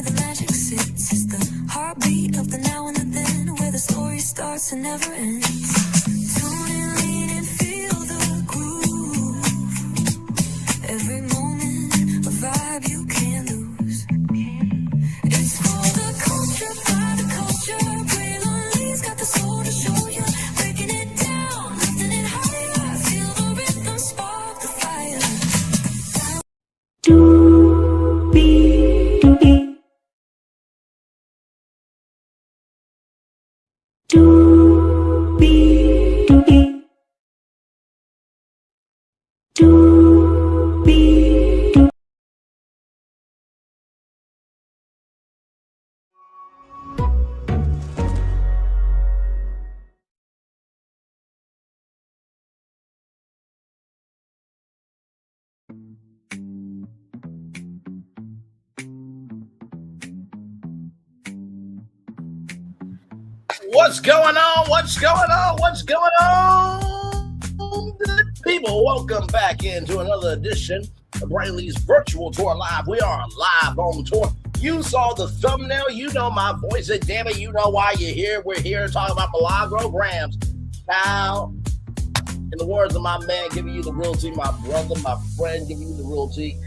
where the magic sits. It's the heartbeat of the now and the then, where the story starts and never ends. Tune in, lean and feel the groove. Every moment, a vibe you can't lose. It's for the culture, by the culture. Brilliantly's got the soul to show you. Breaking it down, lifting it higher. Feel the rhythm, spark the fire. What's going on? What's going on? What's going on? People, welcome back into another edition of Brayley's Virtual Tour Live. We are live on tour. You saw the thumbnail. You know my voice. And damn it, you know why you're here. We're here to talk about Milagro Grams. Now, in the words of my man, giving you the real tea, my brother, my friend, giving you the real tea.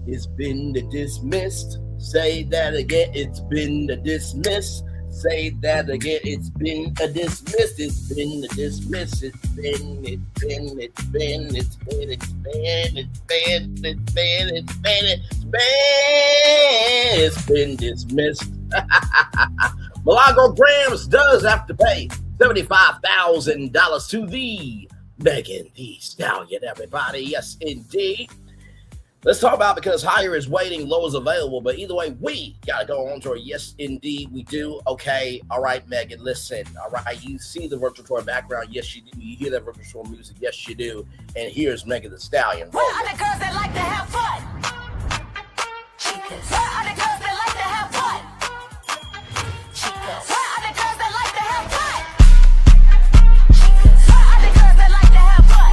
It's been dismissed. Say that again. It's been dismissed. Say that again. It's been dismissed. It's been dismissed. It's been dismissed. Milagro Grams does have to pay $75,000 to the Megan Thee Stallion, everybody. Yes, indeed. Let's talk about because higher is waiting, low is available. But either way, we got to go on tour. Yes, indeed, we do. Okay. All right, Megan, listen. All right. You see the virtual tour background. Yes, you do. You hear that virtual tour music. Yes, you do. And here's Megan Thee Stallion. Where are the girls that like to have fun? Chicas. Where are the girls that like to have fun? Chicas. Where are the girls that like to have fun? Chicas. Where are the girls that like to have fun?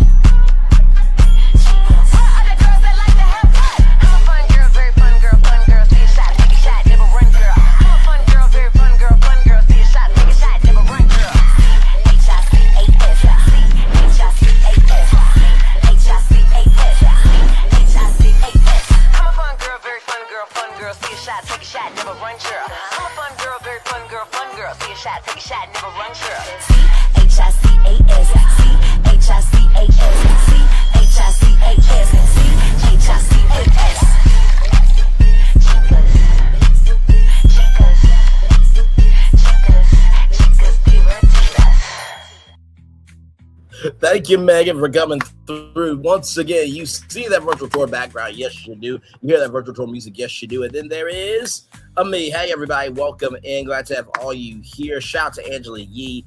Chicas. Where are the girls that like to have fun? I'm a fun girl, very fun girl, see a shot, take a shot, never run girl. I'm a fun girl, very fun girl, see a shot, take a shot, never run girl. H-I-C-A-S, H-I-C-A-S, H-I-C-A-S. I'm a fun girl, very fun girl, see a shot, take a shot, never run girl. I'm a fun girl, very fun girl, see a shot, take a shot, never run girl. C-H-I-C-A-S, C-H-I-C-A-S, C-H-I-C-A-S, C-H-I-C-A-S. Thank you, Megan, for coming through. Once again, you see that virtual tour background. Yes, you do. You hear that virtual tour music. Yes, you do. And then there is me. Hey, everybody. Welcome in. Glad to have all you here. Shout out to Angela Yee.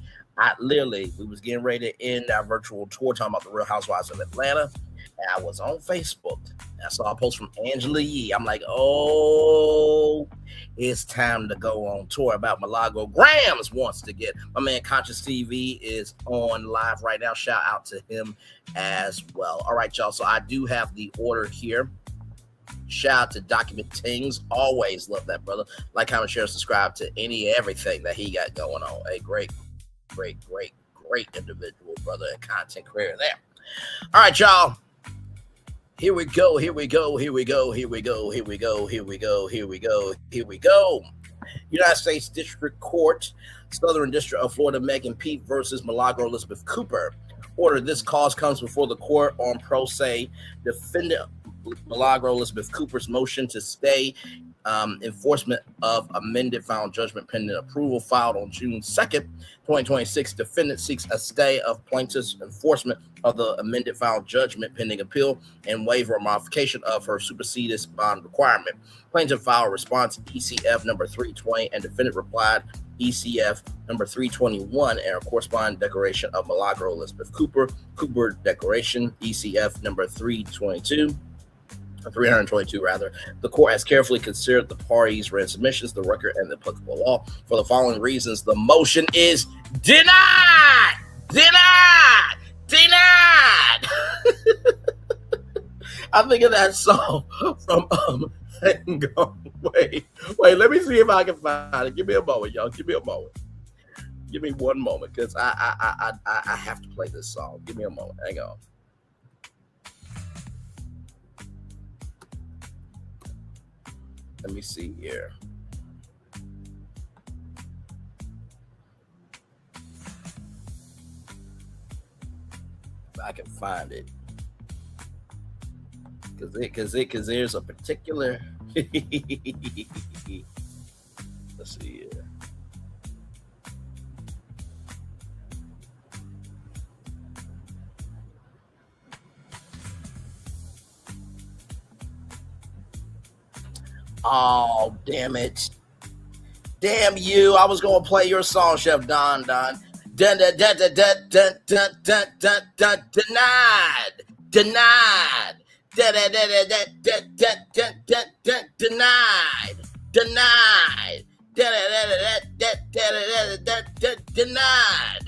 We was getting ready to end our virtual tour talking about the Real Housewives of Atlanta. And I was on Facebook. I saw a post from Angela Yee. I'm like, oh, it's time to go on tour about Milagro Grams wants to get. My man Conscious TV is on live right now. Shout out to him as well. All right, y'all. So I do have the order here. Shout out to Document Tings. Always love that brother. Like, comment, share, subscribe to everything that he got going on. A great individual, brother, and content creator there. All right, y'all. Here we go. United States District Court, Southern District of Florida, Megan Pete versus Milagro Elizabeth Cooper. Order: this cause comes before the court on pro se defendant Milagro Elizabeth Cooper's motion to stay enforcement of amended final judgment pending approval, filed on June 2nd, 2026. Defendant seeks a stay of plaintiff's enforcement of the amended final judgment pending appeal and waiver or modification of her superseded bond requirement. Plaintiff filed response ECF number 320 and defendant replied ECF number 321 and a corresponding declaration of Milagro Elizabeth Cooper declaration ECF number 322 rather. The court has carefully considered the parties' written submissions, the record, and the applicable law. For the following reasons, the motion is denied. I think of that song from Go. Wait. Let me see if I can find it. Give me a moment, y'all. Give me a moment. Give me one moment, because I have to play this song. Give me a moment. Hang on. Let me see here. If I can find it, because there's a particular. Let's see here. Oh, damn it. Damn you. I was going to play your song, Chef Don. Dun, dun, dun, dun, dun, dun, dun, dun, dun, dun, dun, denied. Denied. Dun, dun, dun, dun, dun, dun, dun, dun, dun, denied. Denied. Dun, dun, dun, dun, dun, dun, dun, denied.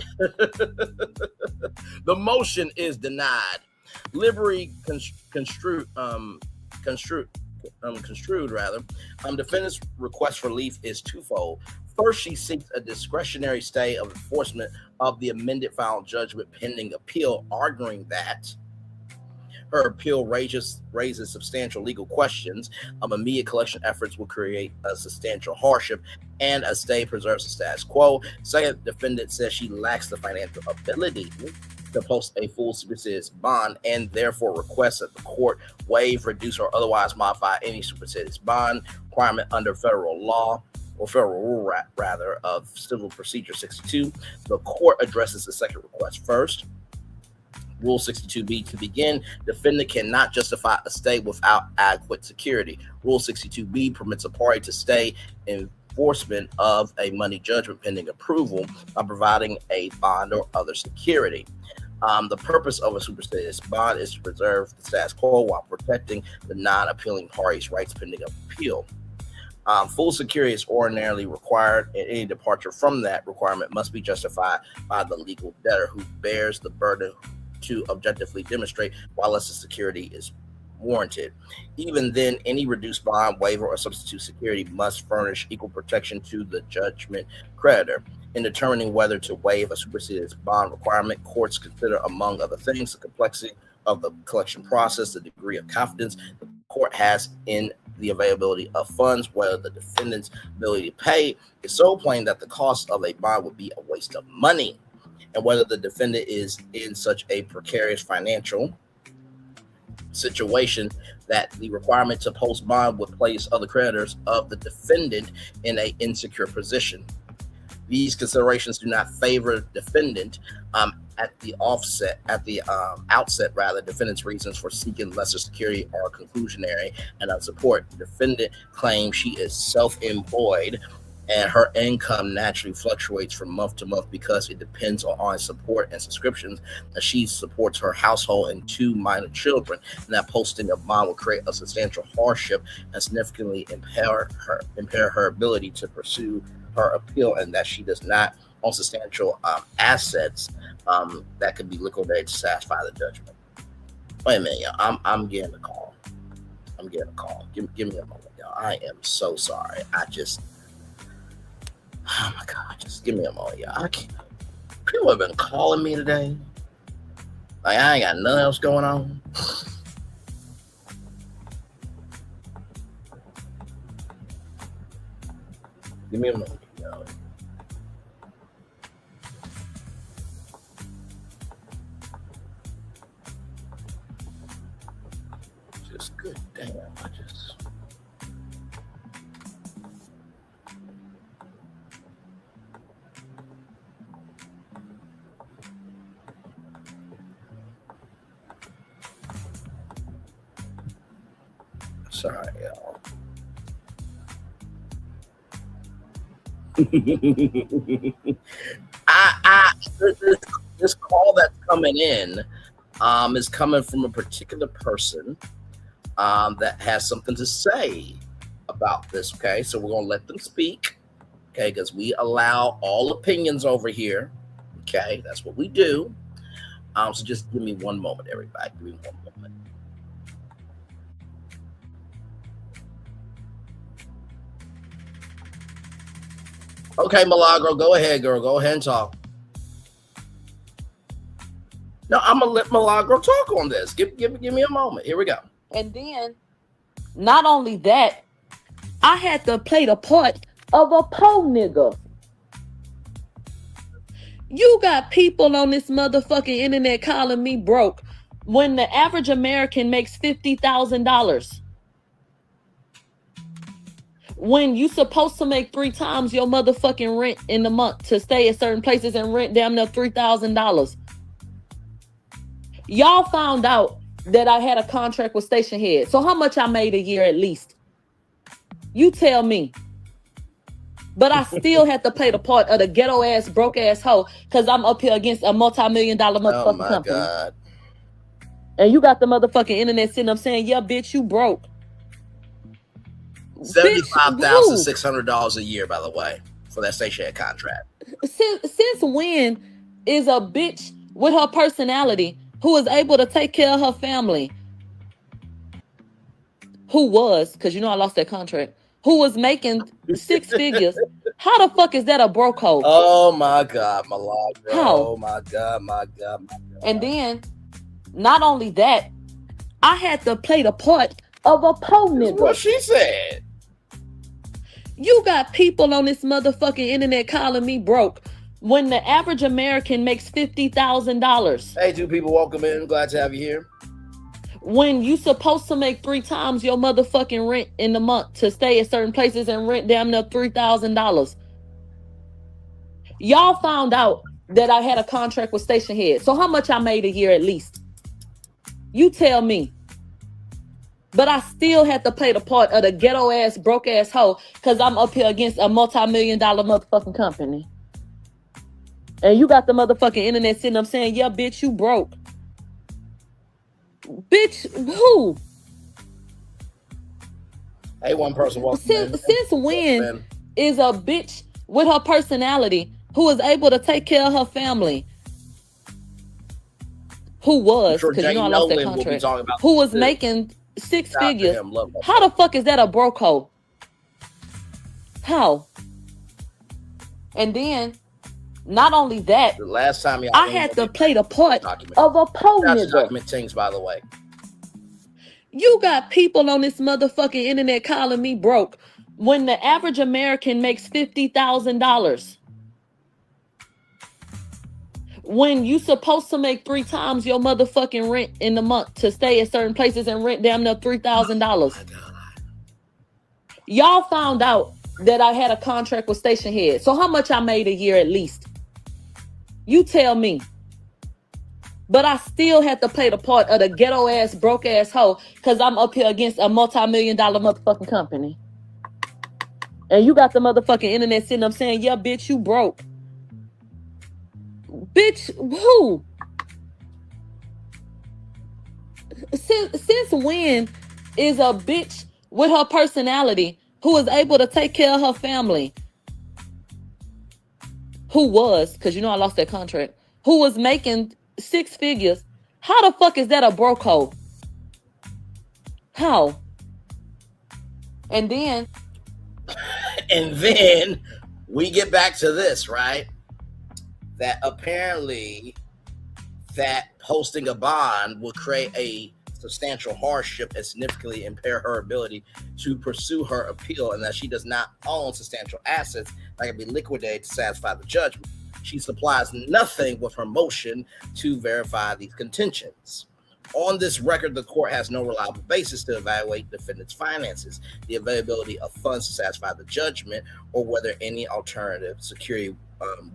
The motion is denied. Liberally construed, rather. Defendant's request for relief is twofold. First, she seeks a discretionary stay of enforcement of the amended final judgment pending appeal, arguing that her appeal raises substantial legal questions. Immediate collection efforts will create a substantial hardship, and a stay preserves the status quo. Second, defendant says she lacks the financial ability to post a full superseded bond, and therefore requests that the court waive, reduce, or otherwise modify any superseded bond requirement under federal law, or federal rule rather, of Civil Procedure 62. The court addresses the second request first. Rule 62B, to begin, defendant cannot justify a stay without adequate security. Rule 62B permits a party to stay enforcement of a money judgment pending approval by providing a bond or other security. The purpose of a superseded bond is to preserve the status quo while protecting the non-appealing party's rights pending appeal. Full security is ordinarily required, and any departure from that requirement must be justified by the legal debtor, who bears the burden to objectively demonstrate why lesser security is warranted. Even then, any reduced bond, waiver, or substitute security must furnish equal protection to the judgment creditor. In determining whether to waive a superseded bond requirement, courts consider, among other things, the complexity of the collection process, the degree of confidence the court has in the availability of funds, whether the defendant's ability to pay is so plain that the cost of a bond would be a waste of money, and whether the defendant is in such a precarious financial situation that the requirement to post bond would place other creditors of the defendant in an insecure position. These considerations do not favor defendant at the outset. Defendant's reasons for seeking lesser security are conclusionary and unsupported. Defendant claims she is self-employed and her income naturally fluctuates from month to month because it depends on support and subscriptions. And she supports her household and 2 minor children, and that posting of bond will create a substantial hardship and significantly impair her ability to pursue her appeal, and that she does not own substantial assets that could be liquidated to satisfy the judgment. Wait a minute, y'all. I'm getting a call. Give me a moment, y'all. I am so sorry. Oh my God, just give me a moment, y'all. People have been calling me today. Like, I ain't got nothing else going on. Give me a moment, y'all. Just good damn. Sorry, y'all. This call that's coming in is coming from a particular person that has something to say about this. Okay, so we're gonna let them speak. Okay, because we allow all opinions over here. Okay, that's what we do. So just give me one moment, everybody. Give me one moment. Okay, Milagro, go ahead, girl. Go ahead and talk. No, I'm gonna let Milagro talk on this. Give me a moment. Here we go. And then, not only that, I had to play the part of a po nigga. You got people on this motherfucking internet calling me broke when the average American makes $50,000. When you supposed to make 3 times your motherfucking rent in the month to stay at certain places and rent damn near $3,000. Y'all found out that I had a contract with Station Head. So how much I made a year at least? You tell me. But I still had to play the part of the ghetto ass, broke ass hoe because I'm up here against a multi-million-dollar motherfucking company. Oh my God. And you got the motherfucking internet sitting up saying, yeah, bitch, you broke. $75,600 a year, by the way, for that Station Head contract. Since when is a bitch with her personality who is able to take care of her family, who was, because you know I lost that contract, who was making 6 figures, how the fuck is that a broke hoe? Oh my God, Milagro. How? Oh my God, my God, my God. And then, not only that, I had to play the part of a po nigga. What she said. You got people on this motherfucking internet calling me broke when the average American makes $50,000. Hey, 2 people, welcome in. Glad to have you here. When you supposed to make 3 times your motherfucking rent in the month to stay at certain places and rent damn near $3,000. Y'all found out that I had a contract with Station Head. So how much I made a year at least? You tell me. But I still had to play the part of the ghetto ass, broke ass hoe because I'm up here against a multi-million-dollar motherfucking company. And you got the motherfucking internet sitting up saying, yeah, bitch, you broke. Bitch, who? Hey, one person, welcome in. Since when is a bitch with her personality who is able to take care of her family, who was, because you know I lost that contract, who was making 6 figures, how the fuck is that a broke hoe? How? And then, not only that, the last time I had to play the part of a po nigga. Document things, by the way. You got people on this motherfucking internet calling me broke when the average American makes $50,000. When you supposed to make 3 times your motherfucking rent in the month to stay at certain places and rent damn near $3,000. Y'all found out that I had a contract with Station Head. So how much I made a year at least? You tell me. But I still had to play the part of the ghetto ass, broke ass hoe because I'm up here against a multi-million-dollar motherfucking company. And you got the motherfucking internet sitting up saying, yeah, bitch, you broke. Bitch, who? Since when is a bitch with her personality who is able to take care of her family, who was, because you know I lost that contract, who was making 6 figures, how the fuck is that a broke hoe? How? And then we get back to this, right? That apparently that posting a bond will create a substantial hardship and significantly impair her ability to pursue her appeal, and that she does not own substantial assets that can be liquidated to satisfy the judgment. She supplies nothing with her motion to verify these contentions. On this record, the court has no reliable basis to evaluate defendant's finances, the availability of funds to satisfy the judgment, or whether any alternative security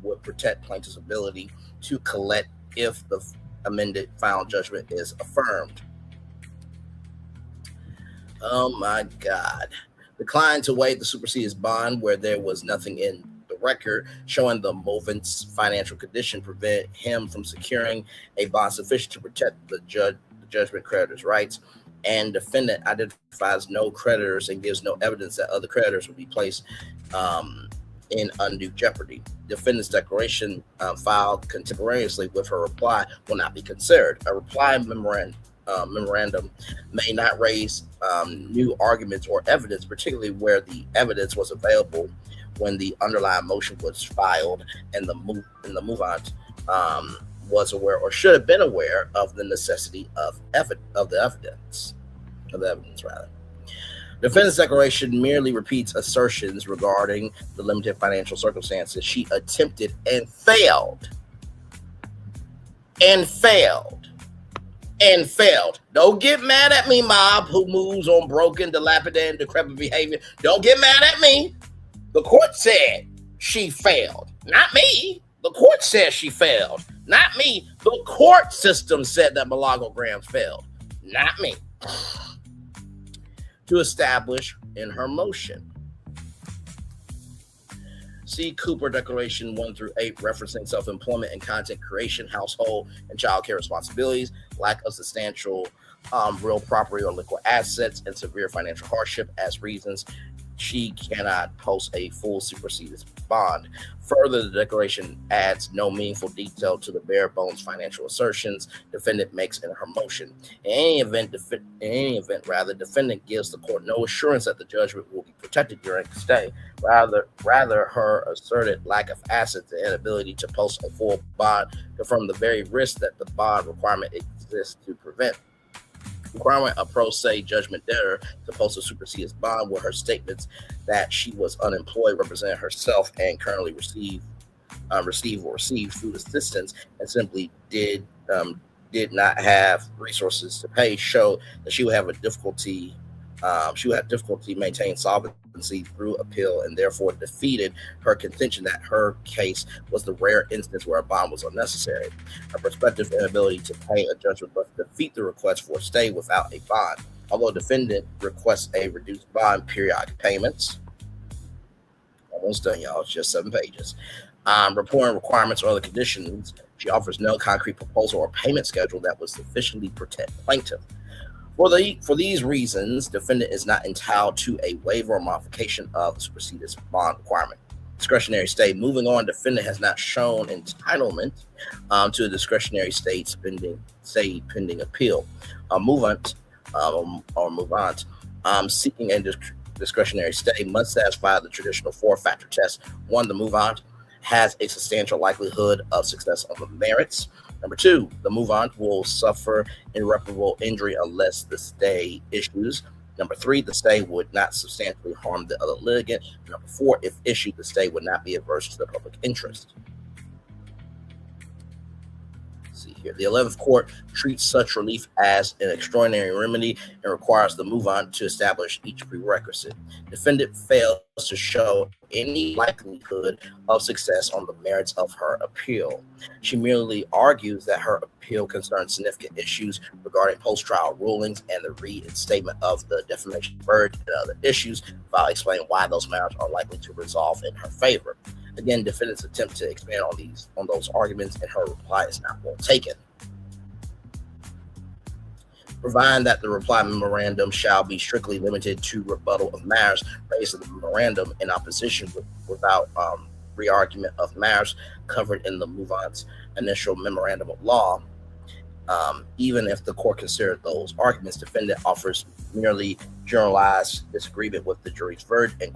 would protect plaintiff's ability to collect if the amended final judgment is affirmed. Oh my God. Declined to waive the superseded bond where there was nothing in the record showing the movant's financial condition prevent him from securing a bond sufficient to protect the judgment creditor's rights, and defendant identifies no creditors and gives no evidence that other creditors will be placed in undue jeopardy. Defendant's declaration filed contemporaneously with her reply will not be considered. A reply memorandum may not raise new arguments or evidence, particularly where the evidence was available when the underlying motion was filed, and the movant was aware or should have been aware of the necessity of the evidence. Defendant's declaration merely repeats assertions regarding the limited financial circumstances she attempted and failed. Don't get mad at me, mob, who moves on broken, dilapidated, and decrepit behavior. Don't get mad at me. The court said she failed, not me. The court said she failed, not me. The court system said that Milagro failed, not me. To establish in her motion. See Cooper Declaration 1 through 8, referencing self-employment and content creation, household and child care responsibilities, lack of substantial real property or liquid assets, and severe financial hardship as reasons she cannot post a full superseded bond. Further, the declaration adds no meaningful detail to the bare bones financial assertions defendant makes in her motion. In any event, defendant gives the court no assurance that the judgment will be protected during the stay. Rather, her asserted lack of assets and inability to post a full bond confirm the very risk that the bond requirement exists to prevent. Requiring a pro se judgment debtor to post a superseded bond where her statements that she was unemployed represent herself and currently receive food assistance and simply did not have resources to pay show that she would have difficulty maintaining solvency through appeal, and therefore defeated her contention that her case was the rare instance where a bond was unnecessary. Her prospective inability to pay a judgment must defeat the request for a stay without a bond. Although defendant requests a reduced bond, periodic payments. Almost done, y'all. It's just 7 pages. Reporting requirements or other conditions, she offers no concrete proposal or payment schedule that would sufficiently protect plaintiff. For these reasons, defendant is not entitled to a waiver or modification of the superseded bond requirement. Discretionary stay. Moving on, defendant has not shown entitlement to a discretionary stay pending appeal. Movant seeking a discretionary stay must satisfy the traditional 4-factor test. 1, the movant has a substantial likelihood of success on the merits. Number 2, the movant will suffer irreparable injury unless the stay issues. Number 3, the stay would not substantially harm the other litigant. Number 4, if issued, the stay would not be adverse to the public interest. See here, the 11th court treats such relief as an extraordinary remedy and requires the movant to establish each prerequisite. Defendant fails to show any likelihood of success on the merits of her appeal. She merely argues that her appeal concerns significant issues regarding post-trial rulings and the reinstatement of the defamation verdict and other issues, while explaining why those matters are likely to resolve in her favor. Again, defendant's attempt to expand on those arguments in her reply is not well taken. Providing that the reply memorandum shall be strictly limited to rebuttal of matters raised in the memorandum in opposition without re-argument of matters covered in the movant's initial memorandum of law. Even if the court considered those arguments, defendant offers merely generalized disagreement with the jury's verdict in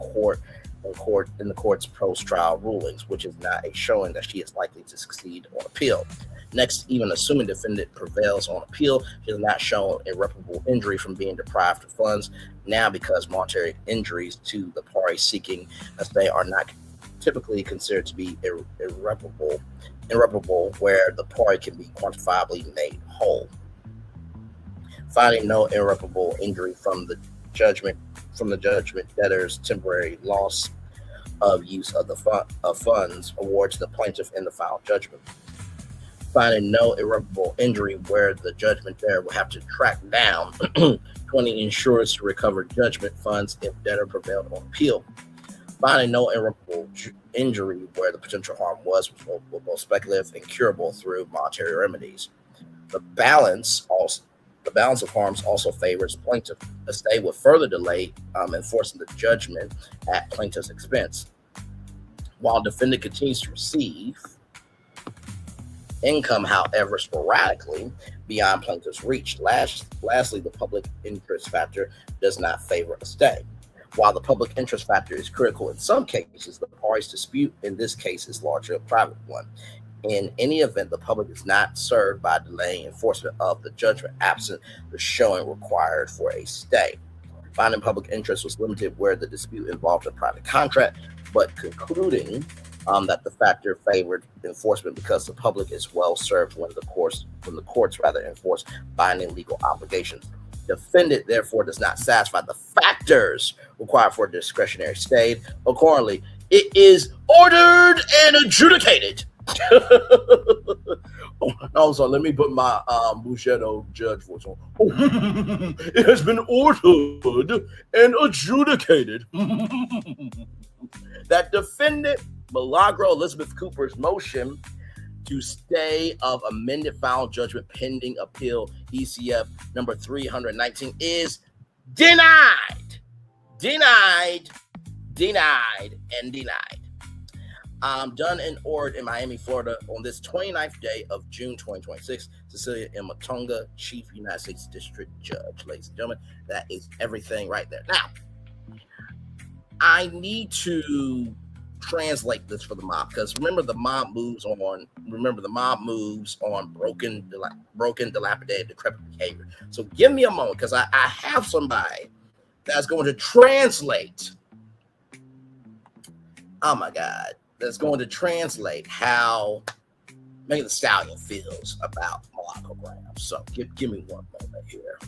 the court's post-trial rulings, which is not a showing that she is likely to succeed on appeal. Next, even assuming defendant prevails on appeal, she has not shown irreparable injury from being deprived of funds. Now, because monetary injuries to the party seeking a stay are not typically considered to be irreparable, where the party can be quantifiably made whole. Finding no irreparable injury from the judgment debtor's temporary loss of use of the funds awards the plaintiff in the final judgment. Finding no irreparable injury where the judgment debtor will have to track down 20 insurers to recover judgment funds if debtor prevailed on appeal. Finding no irreparable injury where the potential harm was both speculative and curable through monetary remedies. The balance of harms also favors plaintiff. A stay would further delay enforcing the judgment at plaintiff's expense. While defendant continues to receive income, however, sporadically beyond plaintiff's reach. Lastly, the public interest factor does not favor a stay. While the public interest factor is critical in some cases, the parties' dispute in this case is largely a private one. In any event, the public is not served by delaying enforcement of the judgment absent the showing required for a stay. Finding public interest was limited where the dispute involved a private contract, but concluding that the factor favored enforcement because the public is well served when the courts enforce binding legal obligations. Defendant therefore does not satisfy the factors required for a discretionary stay. Accordingly, it is ordered and adjudicated. Also, let me put my Buscetto judge voice on. It has been ordered and adjudicated that defendant Milagro Elizabeth Cooper's motion to stay of amended final judgment pending appeal ECF number 319 is denied, and denied. Done and ordered in Miami, Florida on this 29th day of June 2026. Cecilia M. Matonga, Chief United States District Judge. Ladies and gentlemen, that is everything right there. Now, I need to translate this for the mob because remember the mob moves on broken, dilapidated, decrepit behavior. So give me a moment because I have somebody that's going to translate. Oh my God. That's going to translate how Megan Thee Stallion feels about Milagro Grams. So give me one moment here.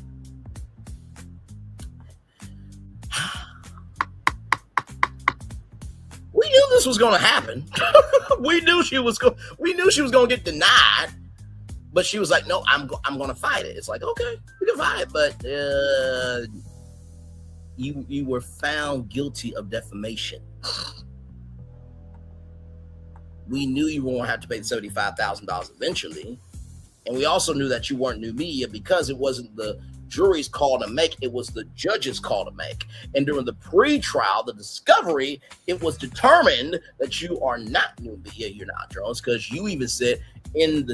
We knew this was going to happen. we knew she was going to get denied, but she was like, "No, I'm going to fight it." It's like, okay, you can fight it, but you were found guilty of defamation. We knew you were going to have to pay the $75,000 eventually. And we also knew that you weren't new media because it wasn't the jury's call to make, it was the judge's call to make. And during the pre-trial, the discovery, it was determined that you are not new media, you're not journalists, because you even said in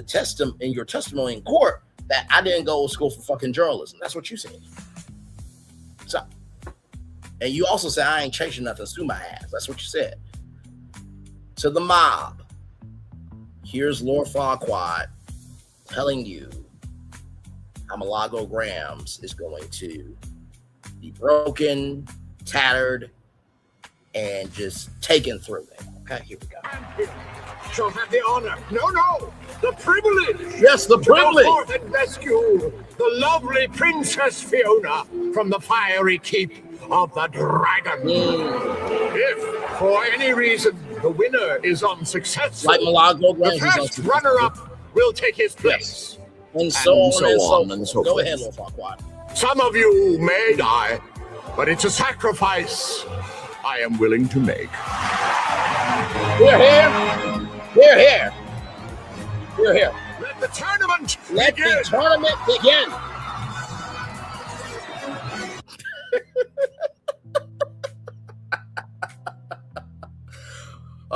your testimony in court that I didn't go to school for fucking journalism. That's what you said. So, and you also said I ain't chasing nothing, sue my ass. That's what you said. To the mob, here's Lord Farquaad telling you how Milagro Grams is going to be broken, tattered, and just taken through there. Okay, here we go. Shall have the honor, no, the privilege. Yes, the privilege. To go forth and rescue the lovely Princess Fiona from the fiery keep of the dragon. If, for any reason, the winner is unsuccessful, like Milagro Grams, the first runner-up will take his place. Yes. And so on and so forth. Go ahead, Lord Farquaad. Some of you may die, but it's a sacrifice I am willing to make. We're here. We're here. We're here. Let the tournament Let begin. the tournament begin.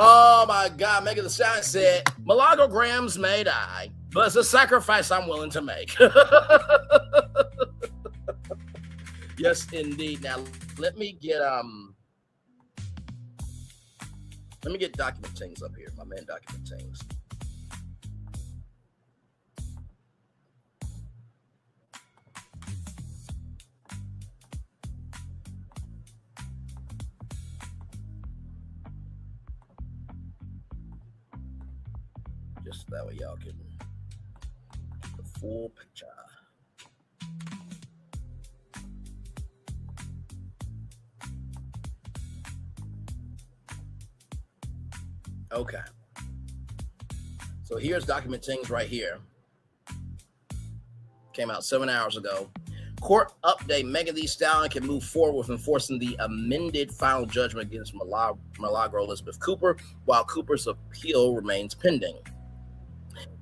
Oh my God, Megan Thee Stallion said, Milagro Grams may die, but it's a sacrifice I'm willing to make. Yes, indeed. Now let me get Document Things up here. My man Document Things. Just that way y'all can get the full picture. Okay. So here's Document Things right here. Came out 7 hours ago. Court update: Megan Thee Stallion can move forward with enforcing the amended final judgment against Milagro Elizabeth Cooper, while Cooper's appeal remains pending.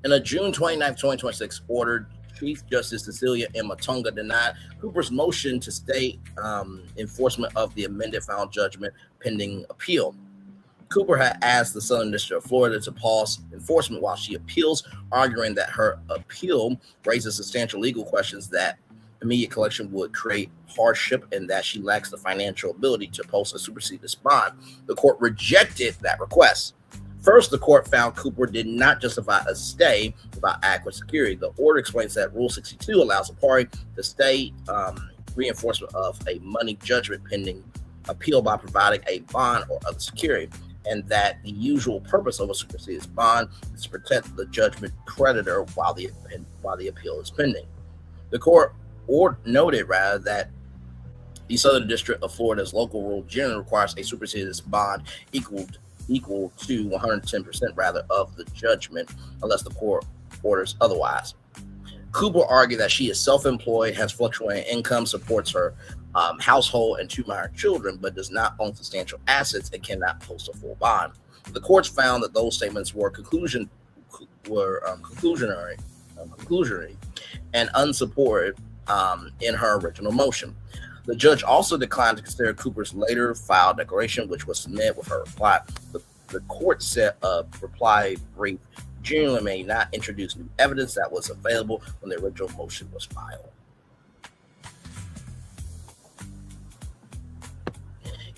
In a June 29, 2026 order, Chief Justice Cecilia M. Matonga denied Cooper's motion to stay enforcement of the amended final judgment pending appeal. Cooper had asked the Southern District of Florida to pause enforcement while she appeals, arguing that her appeal raises substantial legal questions that immediate collection would create hardship and that she lacks the financial ability to post a superseded bond. The court rejected that request. First, the court found Cooper did not justify a stay without adequate security. The order explains that Rule 62 allows a party to stay reinforcement of a money judgment pending appeal by providing a bond or other security, and that the usual purpose of a superseded bond is to protect the judgment creditor while the appeal is pending. The court noted that the Southern District of Florida's local rule generally requires a superseded bond equal to 110% rather of the judgment unless the court orders otherwise. Cooper argued that she is self-employed, has fluctuating income, supports her household and 2 minor children, but does not own substantial assets and cannot post a full bond. The courts found that those statements were conclusionary and unsupported in her original motion. The judge also declined to consider Cooper's later filed declaration, which was submitted with her reply. The court said a reply brief generally may not introduce new evidence that was available when the original motion was filed.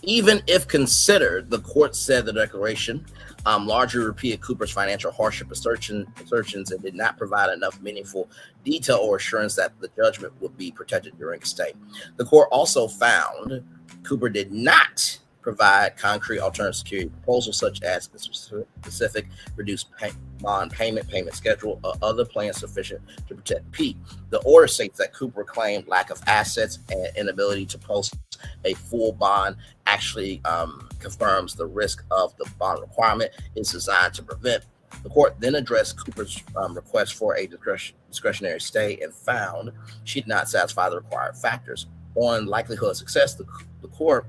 Even if considered, the court said the declaration largely repeated Cooper's financial hardship assertions and did not provide enough meaningful detail or assurance that the judgment would be protected during stay. The court also found Cooper did not provide concrete alternative security proposals such as a specific reduced bond payment schedule, or other plans sufficient to protect Pete. The order states that Cooper claimed lack of assets and inability to post a full bond actually confirms the risk of the bond requirement is designed to prevent. The court then addressed Cooper's request for a discretionary stay and found she did not satisfy the required factors. On likelihood of success, the court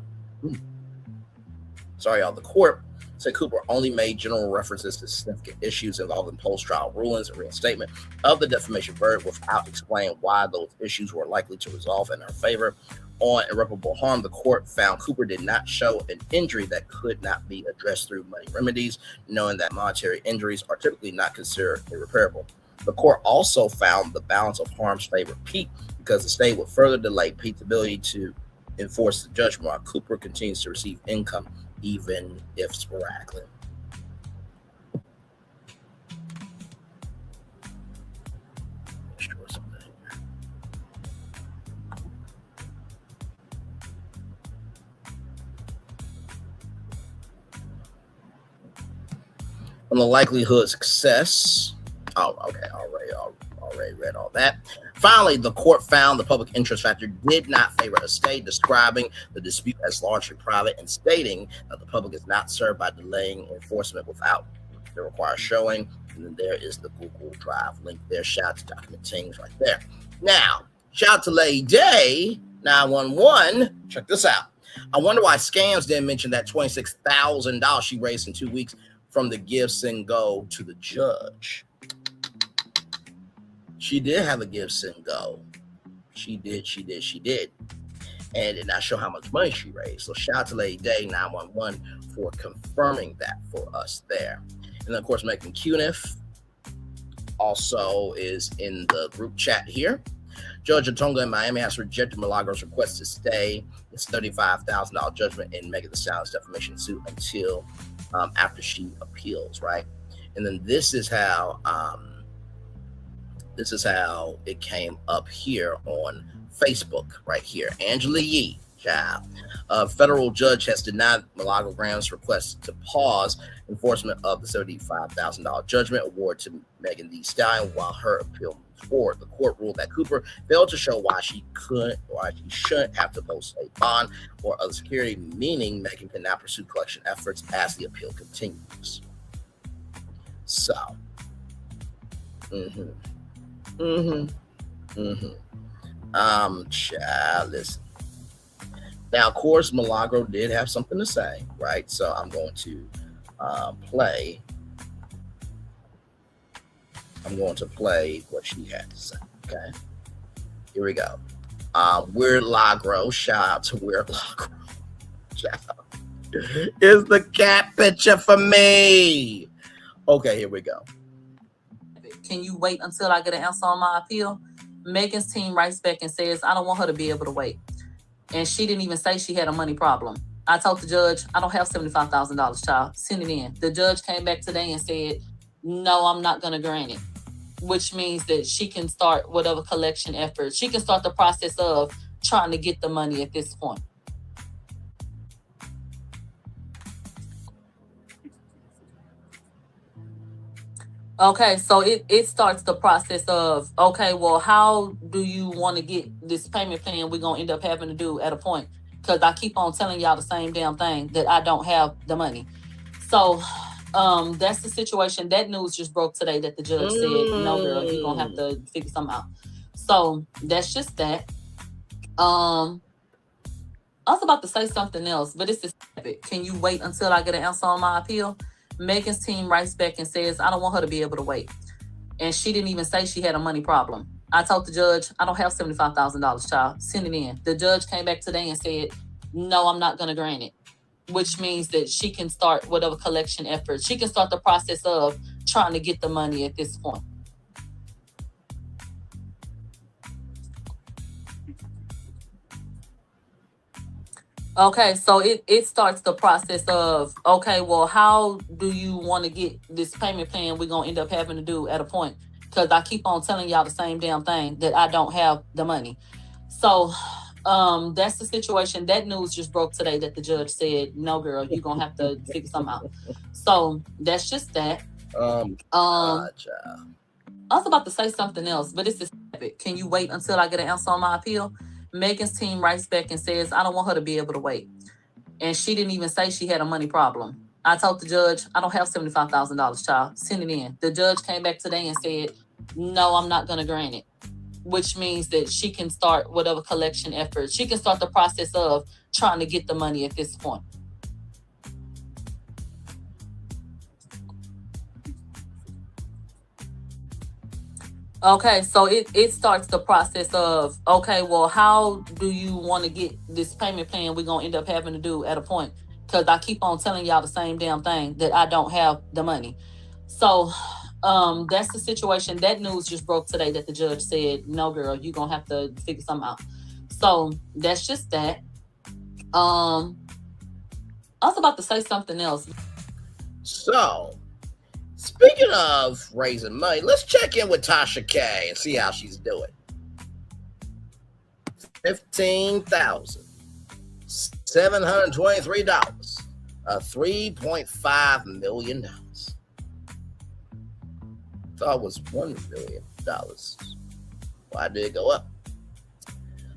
said Cooper only made general references to significant issues involving post-trial rulings and reinstatement of the defamation verdict without explaining why those issues were likely to resolve in her favor. On irreparable harm, the court found Cooper did not show an injury that could not be addressed through money remedies, knowing that monetary injuries are typically not considered irreparable. The court also found the balance of harms favored Pete because the state would further delay Pete's ability to enforce the judgment while Cooper continues to receive income, even if sporadically. On the likelihood of success, already read all that. Finally, the court found the public interest factor did not favor a stay, describing the dispute as largely private and stating that the public is not served by delaying enforcement without the required showing. And then there is the Google Drive link there. Shout out to Document Things right there. Now, shout out to Lady Day 911. Check this out. I wonder why Scams didn't mention that $26,000 she raised in 2 weeks from the Give, Send, Go to the judge. She did have a Give, Send, Go. She did. And did not show how much money she raised. So shout out to Lady Day 911 for confirming that for us there. And then, of course, Megan Cuniff also is in the group chat here. Judge Otunga in Miami has rejected Milagro's request to stay its $35,000 judgment in Megan Thee Stallion's defamation suit until after she appeals, right? And then this is how it came up here on Facebook right here. Angela Yee, child. A federal judge has denied Milagro Graham's request to pause enforcement of the $75,000 judgment award to Megan Thee Stallion while her appeal moves forward. The court ruled that Cooper failed to show why she shouldn't have to post a bond or other security, meaning Megan can now pursue collection efforts as the appeal continues. So, child, listen. Now, of course, Milagro did have something to say, right? So I'm going to play what she had to say. Okay, here we go. Weird Lagro. Shout out to Weird Lagro. Shout out. Is the cat picture for me? Okay, here we go. Can you wait until I get an answer on my appeal? Megan's team writes back and says, I don't want her to be able to wait. And she didn't even say she had a money problem. I told the judge, I don't have $75,000, child. Send it in. The judge came back today and said, no, I'm not going to grant it, which means that she can start whatever collection effort. She can start the process of trying to get the money at this point. Okay, so it starts the process of, okay, well, how do you want to get this payment plan we're going to end up having to do at a point? Because I keep on telling y'all the same damn thing, that I don't have the money. So that's the situation. That news just broke today that the judge said, no, girl, you're going to have to figure something out. So that's just that. I was about to say something else, but it's this. Can you wait until I get an answer on my appeal? Megan's team writes back and says, I don't want her to be able to wait. And she didn't even say she had a money problem. I told the judge, I don't have $75,000, child. Send it in. The judge came back today and said, no, I'm not going to grant it, which means that she can start whatever collection effort. She can start the process of trying to get the money at this point. Okay, so it starts the process of, okay, well, how do you want to get this payment plan we're going to end up having to do at a point? Because I keep on telling y'all the same damn thing, that I don't have the money. So that's the situation. That news just broke today that the judge said, no, girl, you're going to have to figure something out. So that's just that. I was about to say something else, but it's this. Can you wait until I get an answer on my appeal? Megan's team writes back and says, I don't want her to be able to wait. And she didn't even say she had a money problem. I told the judge, I don't have $75,000, child. Send it in. The judge came back today and said, no, I'm not going to grant it, which means that she can start whatever collection effort. She can start the process of trying to get the money at this point. Okay, so it starts the process of, okay, well, how do you want to get this payment plan we're going to end up having to do at a point? Because I keep on telling y'all the same damn thing, that I don't have the money. So that's the situation. That news just broke today that the judge said, no, girl, you're going to have to figure something out. So that's just that. I was about to say something else. So, speaking of raising money, let's check in with Tasha K and see how she's doing. $15,723, $3.5 million. Thought it was $1 million. Why did it go up?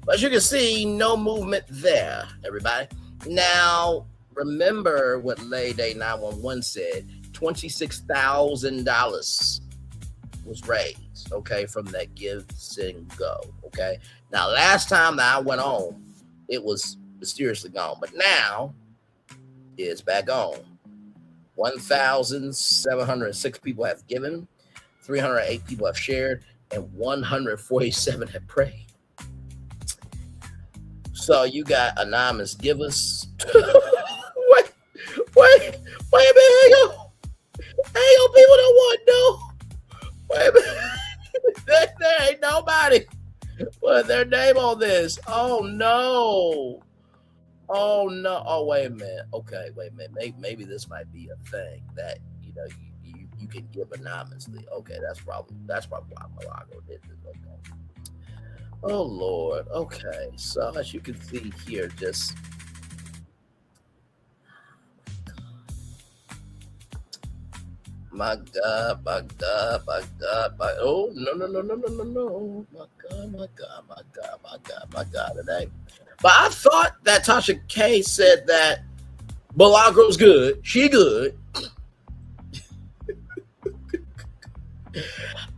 But as you can see, no movement there, everybody. Now, remember what Lady 911 said. $26,000 was raised, okay, from that Give, Send, Go, okay? Now, last time that I went on, it was mysteriously gone, but now it's back on. 1,706 people have given, 308 people have shared, and 147 have prayed. So you got anonymous givers. wait a minute, hang on, people don't want no. Wait a minute, there ain't nobody put their name on this. Oh no. Oh, wait a minute. Okay, wait a minute. Maybe this might be a thing that you can give anonymously. Okay, that's probably why Milagro did this. Okay. Oh Lord. Okay, so as you can see here, just my God. Oh no. My God today. But I thought that Tasha K said that Milagro's good. She good.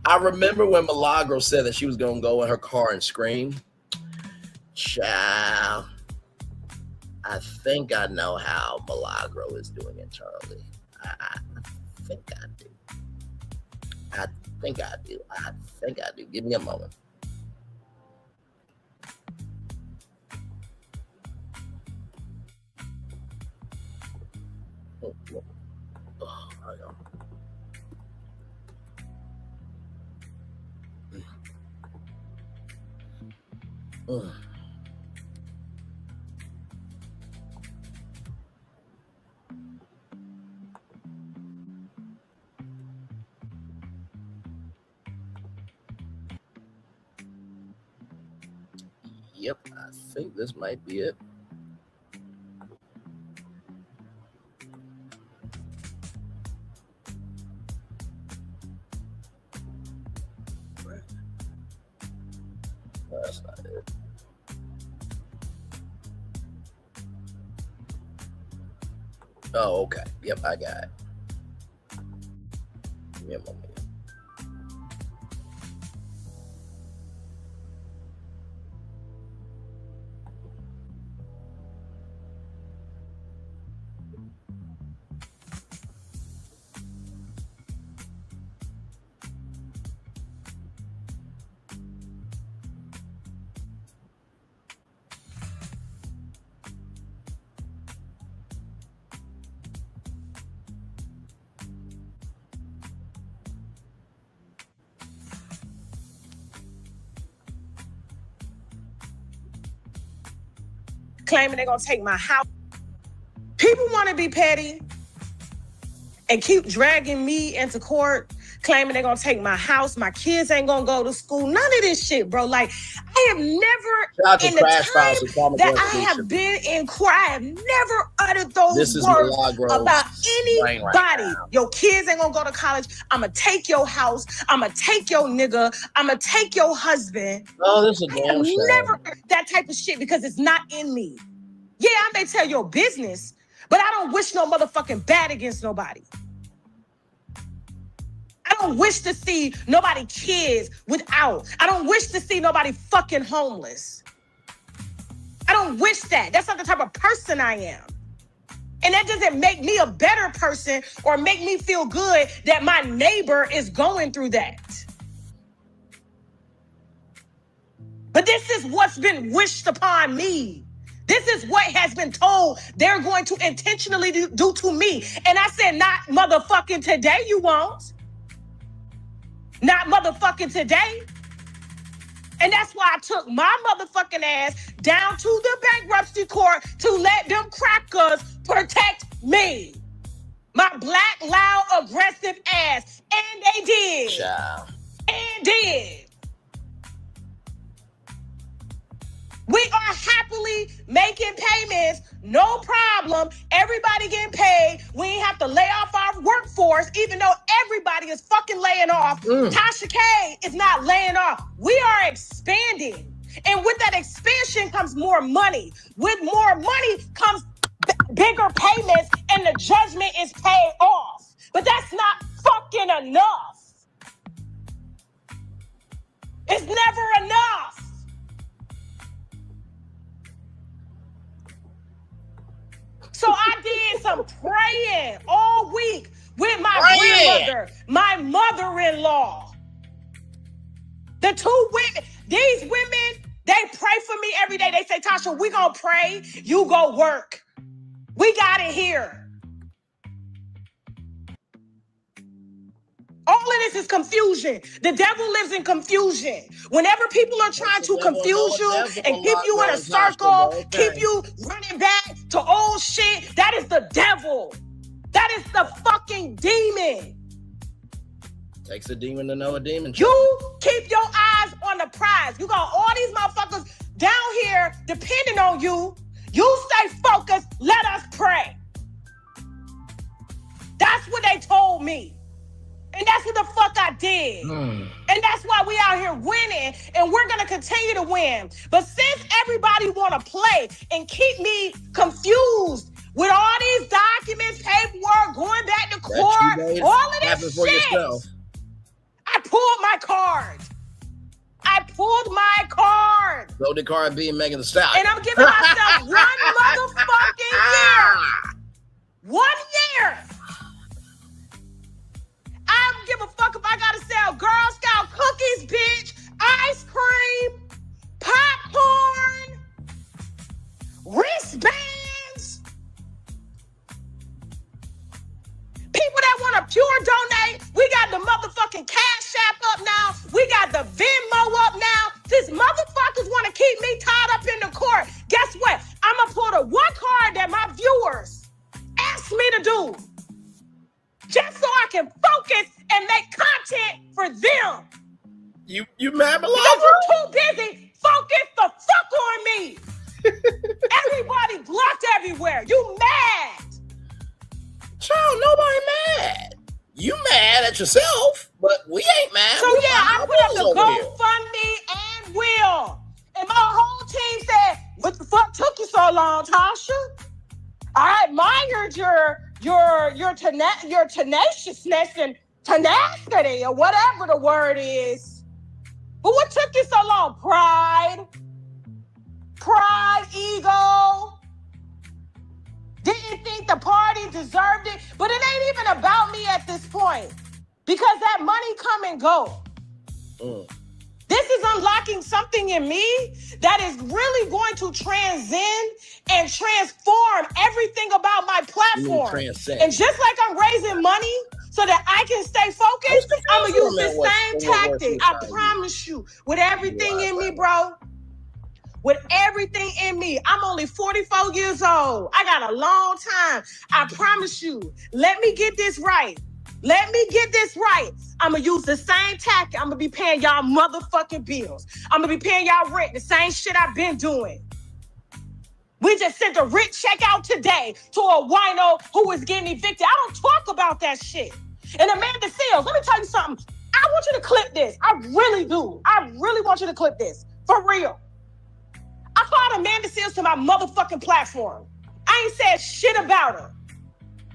I remember when Milagro said that she was going to go in her car and scream. Child, I think I know how Milagro is doing internally. I think I do. Give me a moment. I know. Mm. Yep, I think this might be it. That's not it. Oh, okay. Yep, I got it. Yep, okay. Claiming they're gonna take my house. People want to be petty and keep dragging me into court, claiming they're gonna take my house. My kids ain't gonna go to school. None of this shit, bro. Like, I have never, in the time that I have been in court, I have never uttered those words about anybody. Your kids ain't gonna go to college. I'm gonna take your house. I'm gonna take your nigga. I'm gonna take your husband. Oh, this is a damn shame. Never that type of shit because it's not in me. Yeah, I may tell your business, but I don't wish no motherfucking bad against nobody. I don't wish to see nobody kids without. I don't wish to see nobody fucking homeless. I don't wish that. That's not the type of person I am. And that doesn't make me a better person or make me feel good that my neighbor is going through that. But this is what's been wished upon me. This is what has been told they're going to intentionally do to me. And I said, not motherfucking today, you won't. Not motherfucking today. And that's why I took my motherfucking ass down to the bankruptcy court to let them crackers protect me. My black, loud, aggressive ass. And they did. Child. And did. We are happily making payments, no problem. Everybody getting paid. We ain't have to lay off our workforce, even though everybody is fucking laying off. Tasha K is not laying off. We are expanding. And with that expansion comes more money. With more money comes bigger payments, and the judgment is paid off. But that's not fucking enough. It's never enough. So I did some praying all week with my grandmother, my mother-in-law. The two women, these women, they pray for me every day. They say, Tasha, we gonna pray, you go work. We got it here. All of this is confusion. The devil lives in confusion. Whenever people are trying to confuse you and keep you in a circle, keep you running back to old shit, that is the devil. That is the fucking demon. Takes a demon to know a demon. You keep your eyes on the prize. You got all these motherfuckers down here depending on you. You stay focused. Let us pray. That's what they told me. And that's what the fuck I did. And that's why we out here winning, and we're going to continue to win. But since everybody want to play and keep me confused with all these documents, paperwork, going back to court, all of this shit, I pulled my card. I pulled my card. Go to card B and Megan Thee Stallion. And I'm giving myself one motherfucking year. 1 year. I don't give a fuck if I gotta sell Girl Scout cookies, bitch, ice cream, popcorn, wristbands. People that want to pure donate, we got the motherfucking Cash App up now. We got the Venmo up now. Since motherfuckers want to keep me tied up in the court, guess what? I'm going to pull the one card that my viewers asked me to do. Just so I can focus and make content for them. You mad, Milagro? Because you're too busy. Focus the fuck on me. Everybody blocked everywhere. You mad. Child, nobody mad. You mad at yourself, but we ain't mad. So we yeah, I put up the over here. GoFundMe and Will. And my whole team said, what the fuck took you so long, Tasha? I admired your tenaciousness and tenacity or whatever the word is. But what took you so long? Pride, ego. Didn't think the party deserved it. But it ain't even about me at this point. Because that money come and go. This is unlocking something in me that is really going to transcend and transform everything about my platform. And just like I'm raising money so that I can stay focused, I'm going to use the same tactic. I promise you. With everything in me, bro. With everything in me. I'm only 44 years old. I got a long time. I promise you. Let me get this right. Let me get this right. I'm going to use the same tactic. I'm going to be paying y'all motherfucking bills. I'm going to be paying y'all rent. The same shit I've been doing. We just sent a rent check out today to a wino who was getting evicted. I don't talk about that shit. And Amanda Seals, let me tell you something. I want you to clip this. I really do. I really want you to clip this. For real. I called Amanda Seals to my motherfucking platform. I ain't said shit about her.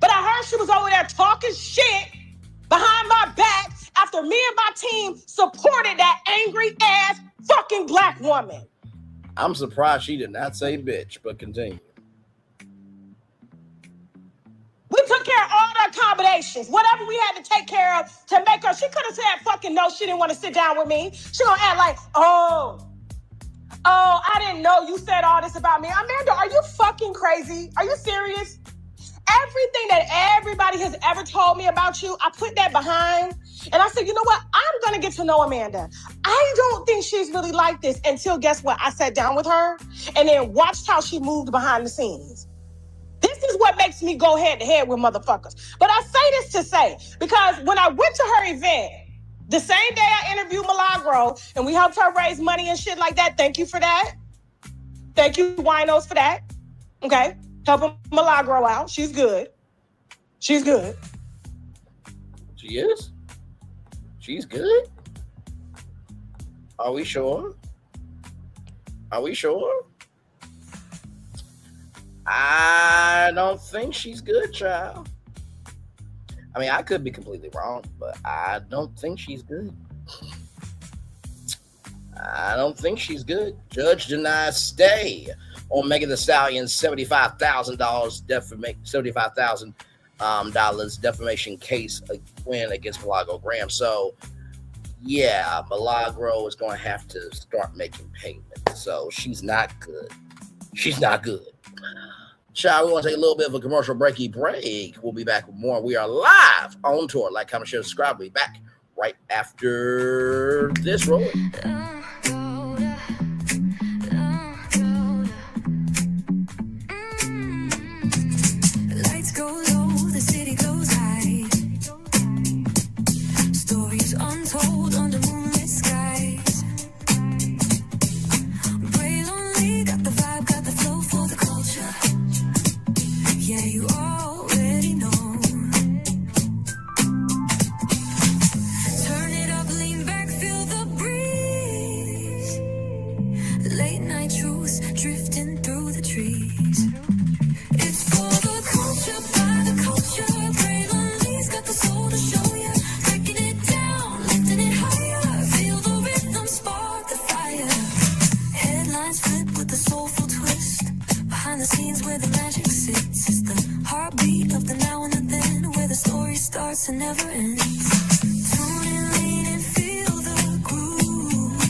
But I heard she was over there talking shit behind my back after me and my team supported that angry ass fucking black woman. I'm surprised she did not say bitch, but continue. We took care of all the accommodations, whatever we had to take care of to make her. She could have said fucking no, she didn't want to sit down with me. She gonna act like, oh, I didn't know you said all this about me. Amanda, are you fucking crazy? Are you serious? Everything that everybody has ever told me about you, I put that behind. And I said, you know what? I'm going to get to know Amanda. I don't think she's really like this until, guess what? I sat down with her and then watched how she moved behind the scenes. This is what makes me go head to head with motherfuckers. But I say this to say, because when I went to her event, the same day I interviewed Milagro and we helped her raise money and shit like that. Thank you for that. Thank you, winos, for that. Okay. Helping Milagro out. She's good. She's good. She is? She's good? Are we sure? Are we sure? I don't think she's good, child. I mean, I could be completely wrong, but I don't think she's good. I don't think she's good. Judge denies stay on Megan Thee Stallion's $75,000 $75,000 defamation case win against Milagro Graham. So, yeah, Milagro is going to have to start making payments. So she's not good. She's not good. Child, we want to take a little bit of a commercial break. We'll be back with more. We are live on tour. Like, comment, share, subscribe. We'll be back right after this rolling. Lights go low, the city goes high. Stories untold under moonlit skies. Brave lonely, got the vibe, got the flow for the culture. Yeah, you already know. Turn it up, lean back, feel the breeze. Late night truths drifting through the trees. It's for the culture, by the culture. Brave lonely's got the soul to show ya. Breaking it down, lifting it higher. Feel the rhythm, spark the fire. Headlines flip with the soulful twist. Behind the scenes where the magic sits. It's the heartbeat of the now and the then, where the story starts and never ends. Tune in, lean and feel the groove.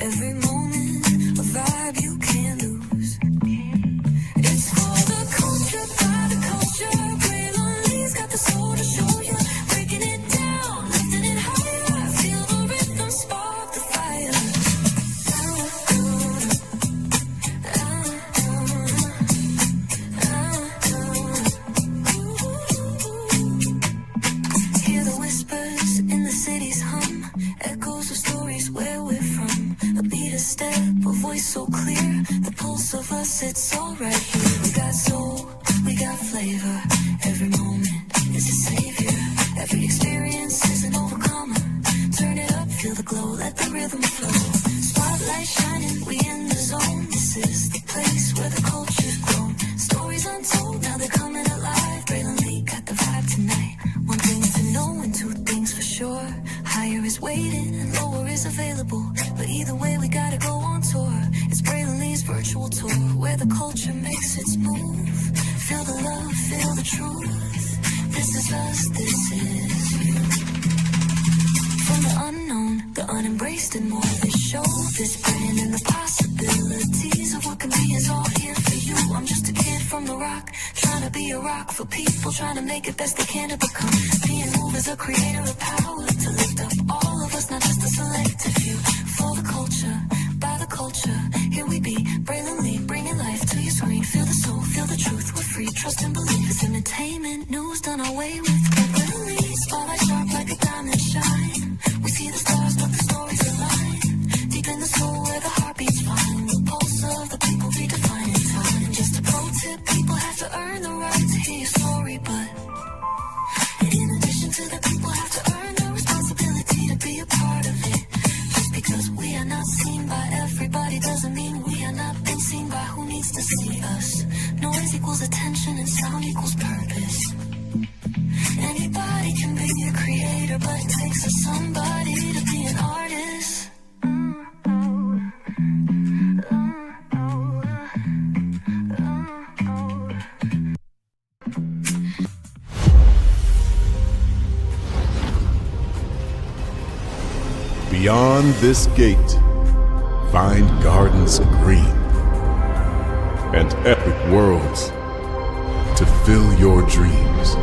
Every moment, a vibe you can't lose. It's for the culture, by the culture. Brave lonely's got the soul to show ya. Breaking it down, lifting it higher. Feel the rhythm, spark the fire. waiting and lower is available. But either way, we gotta go on tour. It's Braylon Lee's virtual tour, where the culture makes its move. Feel the love, feel the truth. This is us, this is you. From the unknown, the unembraced and more. This show, this brand, and the possibilities of what can be is all here for you. I'm just a kid from the rock, trying to be a rock for people, trying to make it best they can to become. Being moved as a creator of power, to lift up all of us, not just a selective few. For the culture, by the culture, here we be. Braylon Lee, bringing life to your screen. Feel the soul, feel the truth, we're free. Trust and believe it's entertainment, news done away with. Braylon Lee, spotlight sharp like a diamond shine. We see the stars, but the stories align. Deep in the soul where the heartbeats find. The pulse of the people redefining time. Just a pro tip, people have to earn the right to hear your story, but in addition to the people have to earn the responsibility to be a part of it. Just because we are not seen by everybody doesn't mean we are not being seen by who needs to see us. Noise equals attention and sound equals purpose. Anybody can be a creator, but it takes a somebody to be an artist. Beyond this gate, find gardens green and epic worlds to fill your dreams.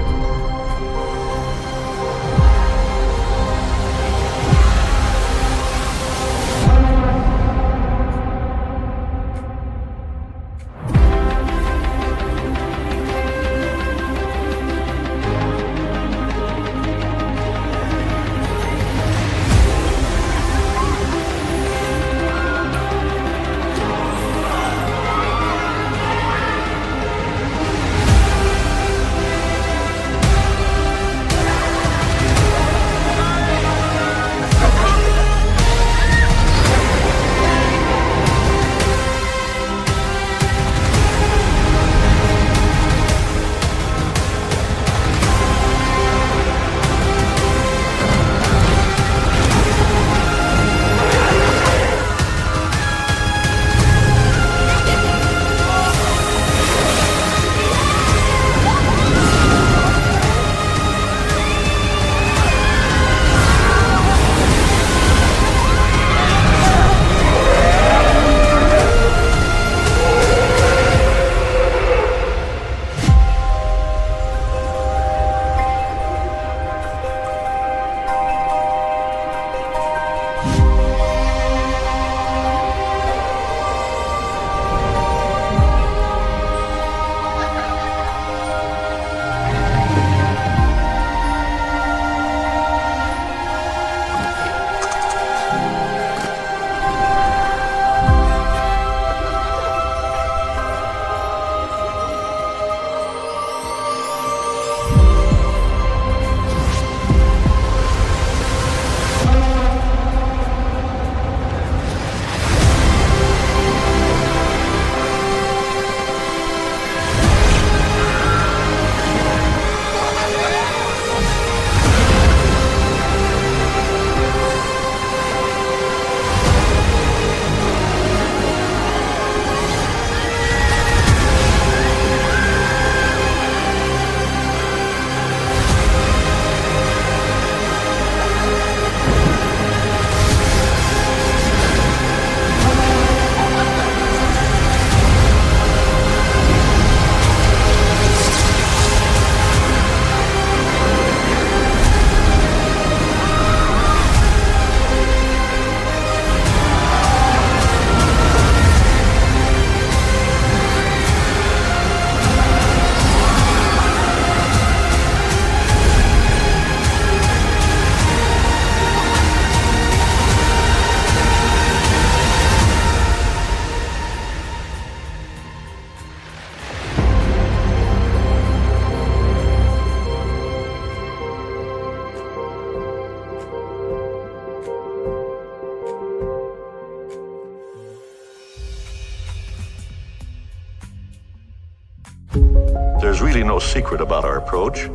There's really no secret about our approach.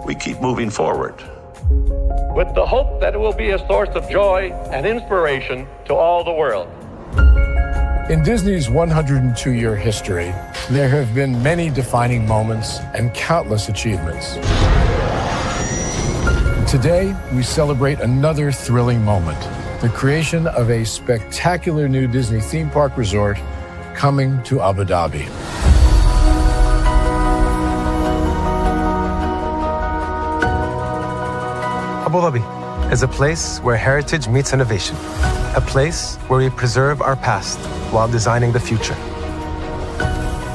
We keep moving forward, with the hope that it will be a source of joy and inspiration to all the world. In Disney's 102-year history, there have been many defining moments and countless achievements. Today, we celebrate another thrilling moment, the creation of a spectacular new Disney theme park resort coming to Abu Dhabi. Abu Dhabi is a place where heritage meets innovation, a place where we preserve our past while designing the future.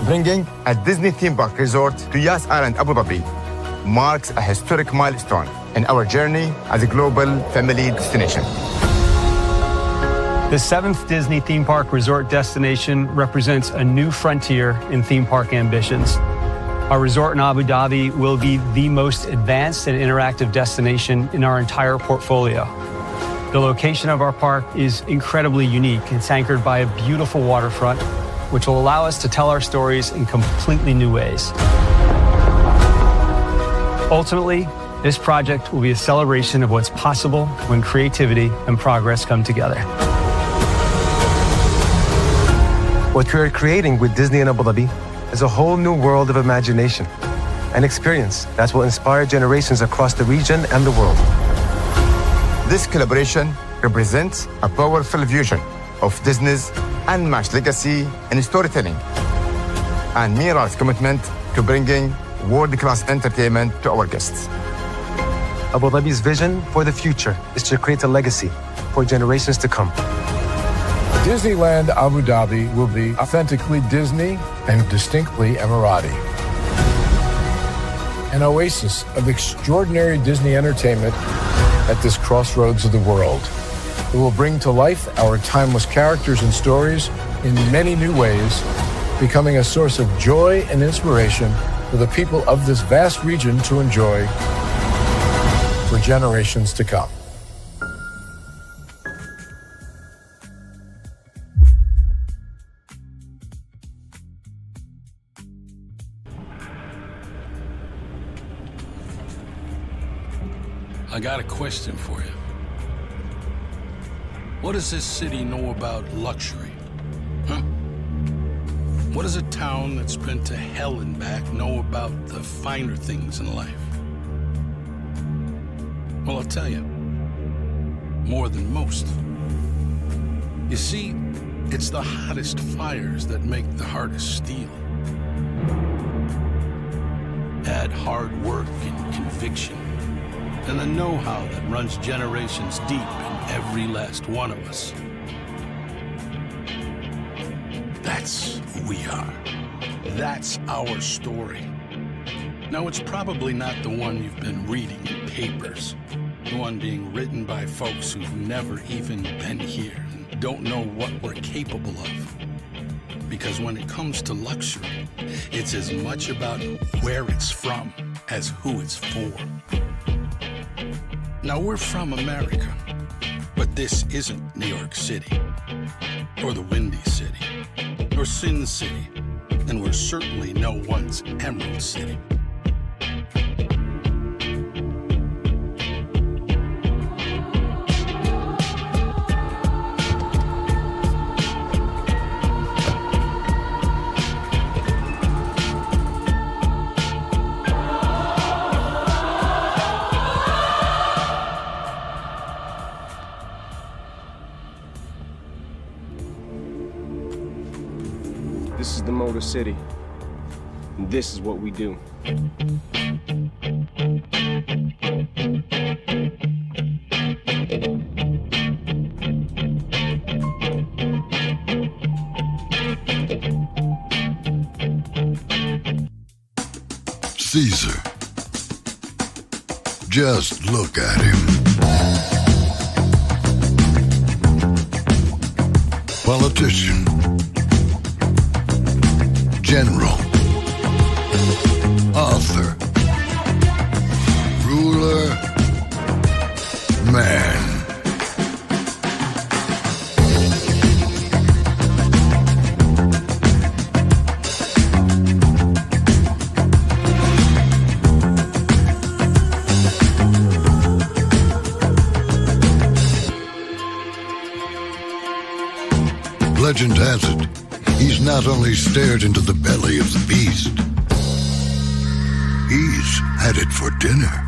Bringing a Disney theme park resort to Yas Island, Abu Dhabi, marks a historic milestone in our journey as a global family destination. The 7th Disney theme park resort destination represents a new frontier in theme park ambitions. Our resort in Abu Dhabi will be the most advanced and interactive destination in our entire portfolio. The location of our park is incredibly unique. It's anchored by a beautiful waterfront, which will allow us to tell our stories in completely new ways. Ultimately, this project will be a celebration of what's possible when creativity and progress come together. What we are creating with Disney in Abu Dhabi is a whole new world of imagination and experience that will inspire generations across the region and the world. This collaboration represents a powerful fusion of Disney's unmatched legacy in storytelling and Mira's commitment to bringing world-class entertainment to our guests. Abu Dhabi's vision for the future is to create a legacy for generations to come. Disneyland Abu Dhabi will be authentically Disney and distinctly Emirati. An oasis of extraordinary Disney entertainment at this crossroads of the world. It will bring to life our timeless characters and stories in many new ways, becoming a source of joy and inspiration for the people of this vast region to enjoy for generations to come. I got a question for you. What does this city know about luxury? Huh? What does a town that's been to hell and back know about the finer things in life? Well, I'll tell you, more than most. You see, it's the hottest fires that make the hardest steel. Add hard work and conviction, and the know-how that runs generations deep in every last one of us. That's who we are. That's our story. Now, it's probably not the one you've been reading in papers, the one being written by folks who've never even been here and don't know what we're capable of. Because when it comes to luxury, it's as much about where it's from as who it's for. Now, we're from America, but this isn't New York City, or the Windy City, or Sin City, and we're certainly no one's Emerald City. This is the Motor City, and this is what we do. Caesar. Just look at him. Politician. General. Author. Ruler. Man. legend has it, he's not only stared into the belly of the beast, he's had it for dinner.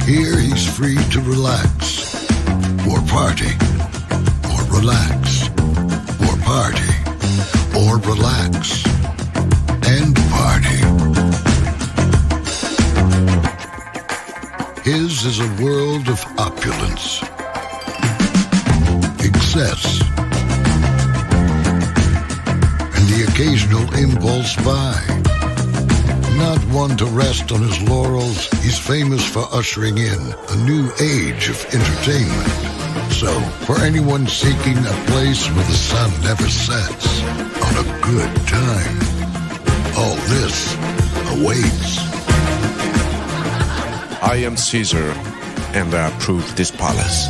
Here he's free to relax, or party, or relax, or party, or relax, and party. His is a world of opulence, excess, and the occasional impulse buy. Not one to rest on his laurels, he's famous for ushering in a new age of entertainment. So, for anyone seeking a place where the sun never sets on a good time, all this awaits. I am Caesar, and I approve this palace.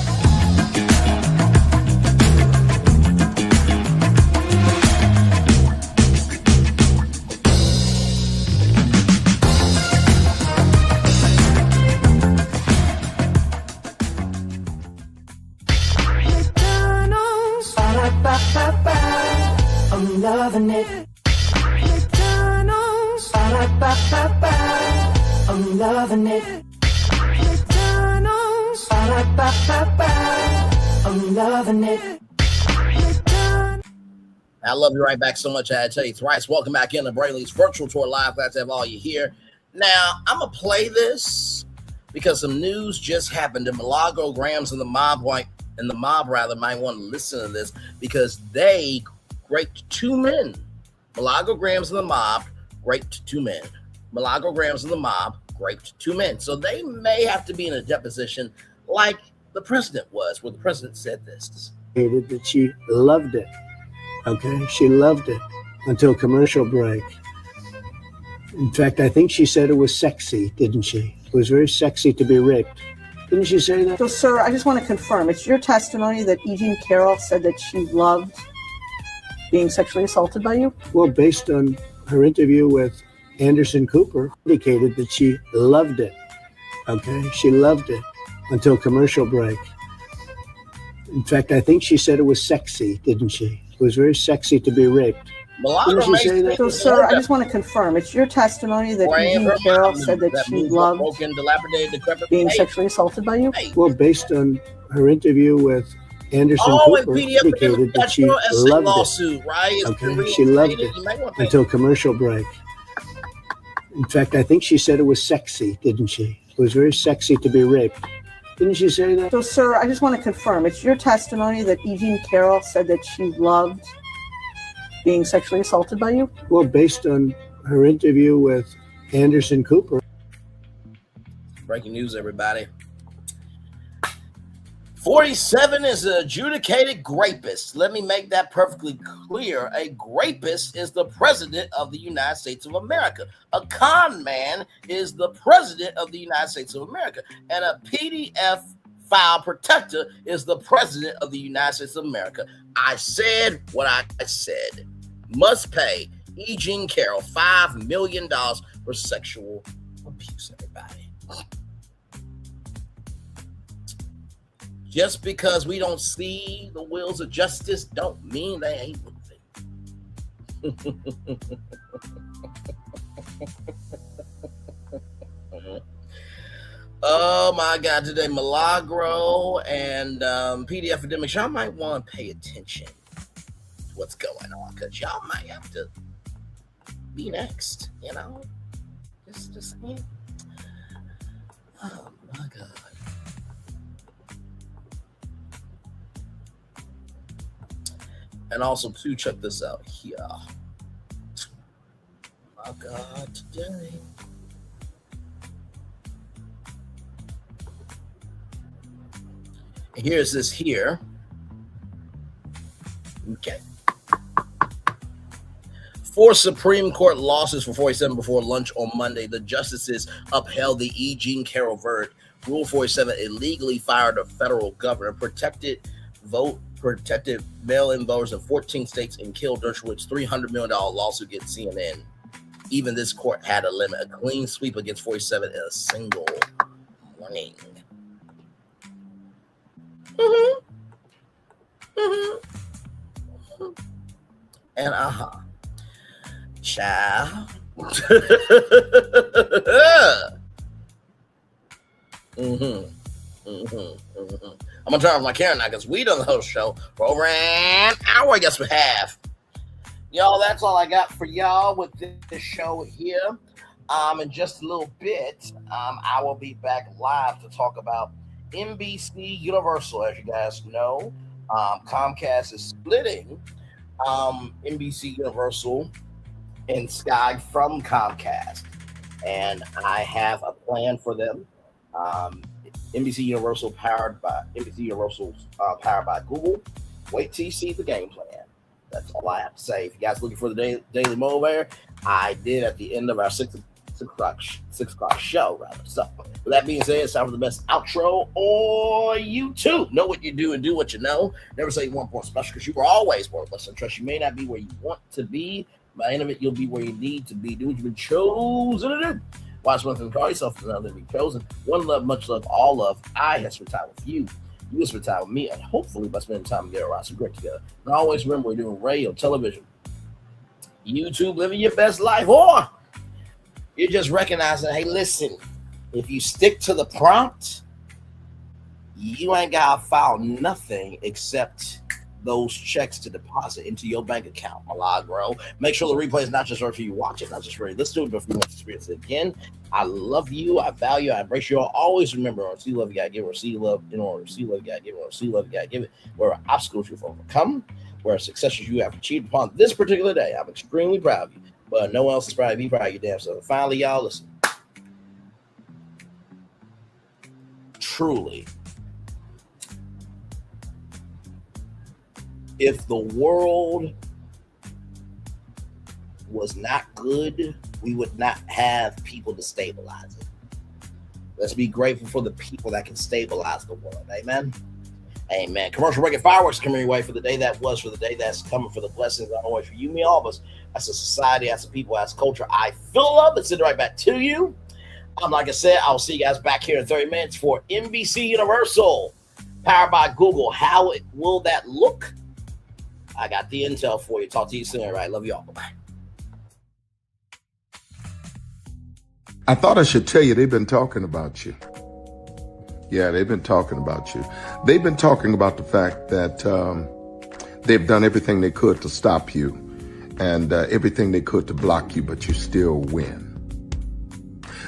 I'm loving it. McDonald's. I'm loving it. McDonald's. I'm loving it. I love you right back so much. I tell you thrice. Welcome back in to Brainley's virtual tour live. Glad to have all you here. Now, I'm going to play this because some news just happened. The Milagro Grams and the mob might want to listen to this because they raped two men. Milagro Grams and the mob raped two men. Milagro Grams and the mob raped two men. So they may have to be in a deposition like the president was, where the president said this. That she loved it. Okay, she loved it until commercial break. In fact, I think she said it was sexy, didn't she? It was very sexy to be raped. Didn't she say that? So, sir, I just want to confirm. It's your testimony that E. Jean Carroll said that she loved being sexually assaulted by you? Well, based on her interview with Anderson Cooper, indicated that she loved it. Okay, she loved it until commercial break. In fact, I think she said it was sexy, didn't she? It was very sexy to be raped. Milagro Didn't she say that? So, sir, I just want to confirm. It's your testimony that E. Jean Carroll said that she loved being sexually assaulted by you? Well, based on her interview with Anderson Cooper, indicated that she loved lawsuit, it. Right? Okay, she loved it until commercial break. In fact, I think she said it was sexy, didn't she? It was very sexy to be raped. Didn't she say that? So, sir, I just want to confirm. It's your testimony that E. Jean Carroll said that she loved being sexually assaulted by you? Well, based on her interview with Anderson Cooper. Breaking news, everybody. 47 is an adjudicated rapist. Let me make that perfectly clear. A rapist is the president of the United States of America. A con man is the president of the United States of America. And a PDF file protector is the president of the United States of America. I said what I said. Must pay E. Jean Carroll $5 million for sexual abuse, everybody. Just because we don't see the wheels of justice don't mean they ain't moving. Oh my God, today Milagro and PD Epidemics, y'all might want to pay attention to what's going on because y'all might have to be next, you know? Just saying. Oh my God. And also, too, check this out here. My God, today. Here's this here. Okay. 4 Supreme Court losses for 47 before lunch on Monday. The justices upheld the E. Jean Carroll verdict. Rule 47 illegally fired a federal governor, protected mail-in voters in 14 states, and killed Dershowitz' $300 million lawsuit against CNN. Even this court had a limit, a clean sweep against 47 in a single morning. Mm-hmm. and child. I'm gonna turn off my camera now because we done the host show for over an hour. I guess we have. Y'all, that's all I got for y'all with this show here. In just a little bit, I will be back live to talk about NBC Universal. As you guys know, Comcast is splitting NBC Universal and Sky from Comcast, and I have a plan for them. NBC Universal powered by Google. Wait till you see the game plan. That's all I have to say. If you guys looking for the Daily Mover, I did at the end of our 6 o'clock show, rather. So, with that being said, it's time for the best outro on YouTube. Know what you do and do what you know. Never say you want more special because you were always more blessed. And trust you may not be where you want to be. By the end of it, you'll be where you need to be. Do what you've been chosen to do. Watch one thing, call yourself another to be chosen. One love, much love, all love. I have spent time with you. You have spent time with me, and hopefully by spending time together, we're so great together. And always remember, we're doing radio, television, YouTube, living your best life, or you're just recognizing, hey, listen, if you stick to the prompt, you ain't got to file nothing except those checks to deposit into your bank account, Milagro. Make sure the replay is not just for you watch it, not just for you listen to it, but for you to experience it again. I love you. I value you. I embrace you all. Always remember, or see love, you got to give, or see love in order. See love, you got to give, or see love, you got to give it. Where obstacles you've overcome, where successes you have achieved upon this particular day. I'm extremely proud of you, but no one else is proud of you. Proud of you, damn self. Finally, y'all, listen. Truly, if the world was not good, we would not have people to stabilize it. Let's be grateful for the people that can stabilize the world. Amen. Amen. Commercial break and fireworks coming your way for the day that was, for the day that's coming, for the blessings on the way for you, me, all of us, as a society, as a people, as a culture. I feel love. It's sitting right back to you. Like I said, I'll see you guys back here in 30 minutes for NBC Universal, powered by Google. How will that look? I got the intel for you. Talk to you soon. All right. Love you all. Bye-bye. I thought I should tell you they've been talking about you. Yeah, they've been talking about you. They've been talking about the fact that they've done everything they could to stop you and everything they could to block you, but you still win.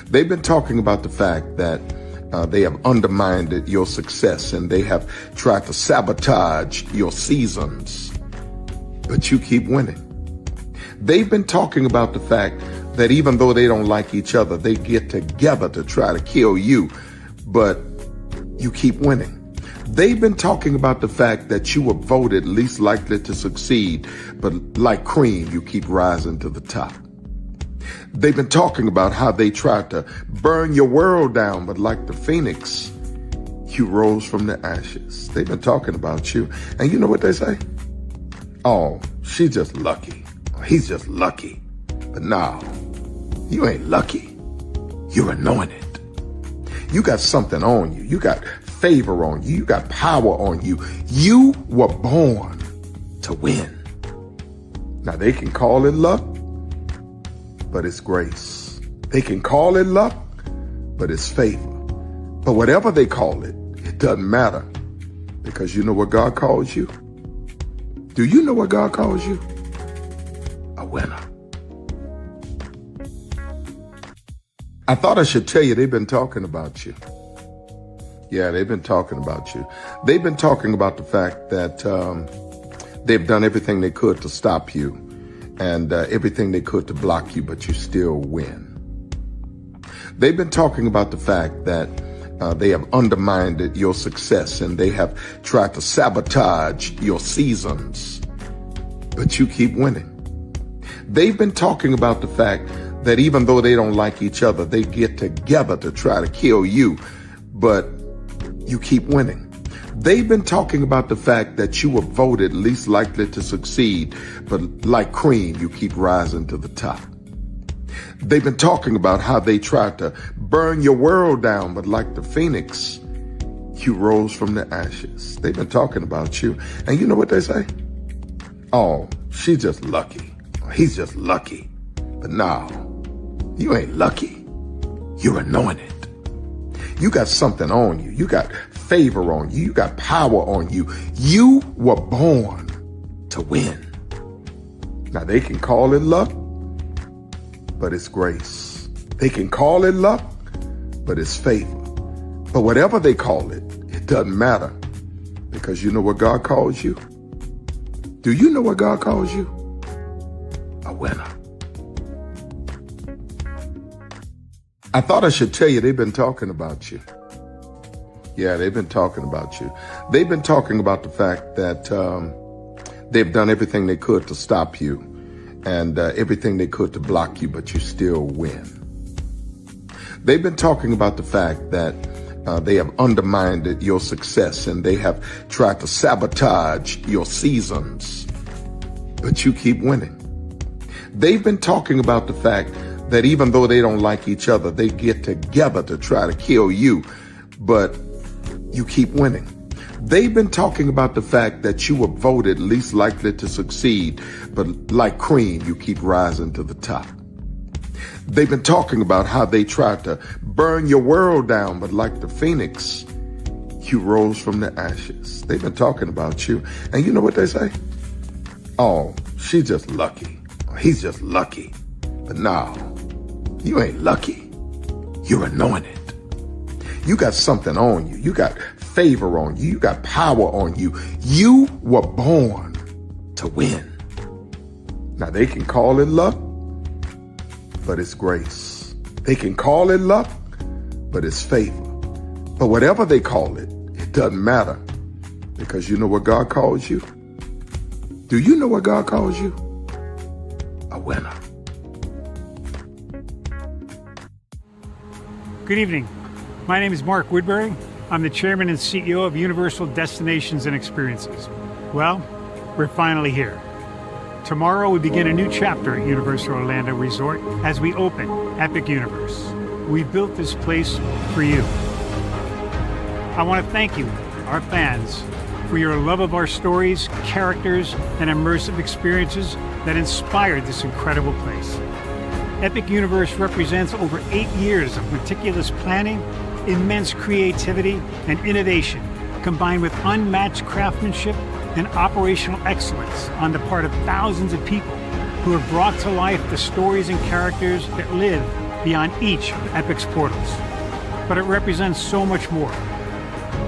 They've been talking about the fact that they have undermined your success and they have tried to sabotage your seasons, but you keep winning. They've been talking about the fact that even though they don't like each other, they get together to try to kill you, but you keep winning. They've been talking about the fact that you were voted least likely to succeed, but like cream, you keep rising to the top. They've been talking about how they tried to burn your world down, but like the phoenix, you rose from the ashes. They've been talking about you. And you know what they say? Oh, she's just lucky. He's just lucky. But no, you ain't lucky. You're anointed. You got something on you. You got favor on you. You got power on you. You were born to win. Now they can call it luck, but it's grace. They can call it luck, but it's favor. But whatever they call it, it doesn't matter, because you know what God calls you? Do you know what God calls you? A winner. I thought I should tell you they've been talking about you. Yeah, they've been talking about you. They've been talking about the fact that they've done everything they could to stop you and everything they could to block you, but you still win. They've been talking about the fact that they have undermined your success and they have tried to sabotage your seasons, but you keep winning. They've been talking about the fact that even though they don't like each other, they get together to try to kill you, but you keep winning. They've been talking about the fact that you were voted least likely to succeed, but like cream, you keep rising to the top. They've been talking about how they tried to burn your world down, but like the phoenix, you rose from the ashes. They've been talking about you. And you know what they say? Oh, she's just lucky. He's just lucky. But no, you ain't lucky. You're anointed. You got something on you. You got favor on you. You got power on you. You were born to win. Now, they can call it luck, but it's grace. They can call it luck, but it's favor. But whatever they call it, it doesn't matter, because you know what God calls you? Do you know what God calls you? A winner. I thought I should tell you, they've been talking about you. Yeah, they've been talking about you. They've been talking about the fact that they've done everything they could to stop you and everything they could to block you, but you still win. They've been talking about the fact that they have undermined your success and they have tried to sabotage your seasons, but you keep winning. They've been talking about the fact that even though they don't like each other, they get together to try to kill you, but you keep winning. They've been talking about the fact that you were voted least likely to succeed, but like cream, you keep rising to the top. They've been talking about how they tried to burn your world down, but like the phoenix, you rose from the ashes. They've been talking about you. And you know what they say? Oh, she's just lucky. He's just lucky. But no, you ain't lucky. You're anointed. You got something on you. You got favor on you. You got power on you. You were born to win. Now, they can call it luck, but it's grace. They can call it luck, but it's favor. But whatever they call it, it doesn't matter, because you know what God calls you? Do you know what God calls you? A winner. Good evening. My name is Mark Woodbury. I'm the chairman and CEO of Universal Destinations and Experiences. Well, we're finally here. Tomorrow we begin a new chapter at Universal Orlando Resort as we open Epic Universe. We built this place for you. I want to thank you, our fans, for your love of our stories, characters, and immersive experiences that inspired this incredible place. Epic Universe represents over 8 years of meticulous planning, immense creativity, and innovation, combined with unmatched craftsmanship and operational excellence on the part of thousands of people who have brought to life the stories and characters that live beyond each of Epic's portals. But it represents so much more.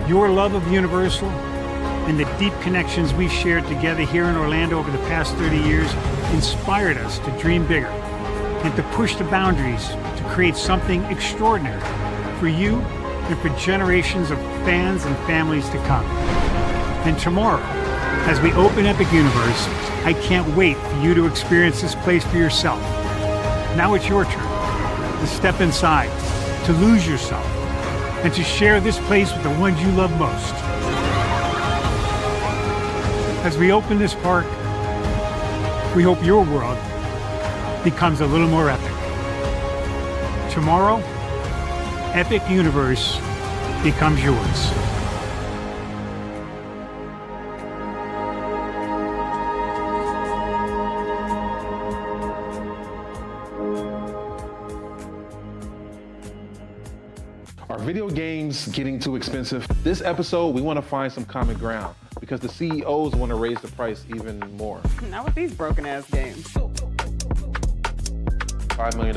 Your love of Universal and the deep connections we've shared together here in Orlando over the past 30 years inspired us to dream bigger and to push the boundaries to create something extraordinary for you and for generations of fans and families to come. And tomorrow, as we open Epic Universe, I can't wait for you to experience this place for yourself. Now it's your turn to step inside, to lose yourself, and to share this place with the ones you love most. As we open this park, we hope your world becomes a little more epic. Tomorrow, Epic Universe becomes yours. Are video games getting too expensive? This episode, we want to find some common ground because the CEOs want to raise the price even more. Not with these broken ass games. $5 million.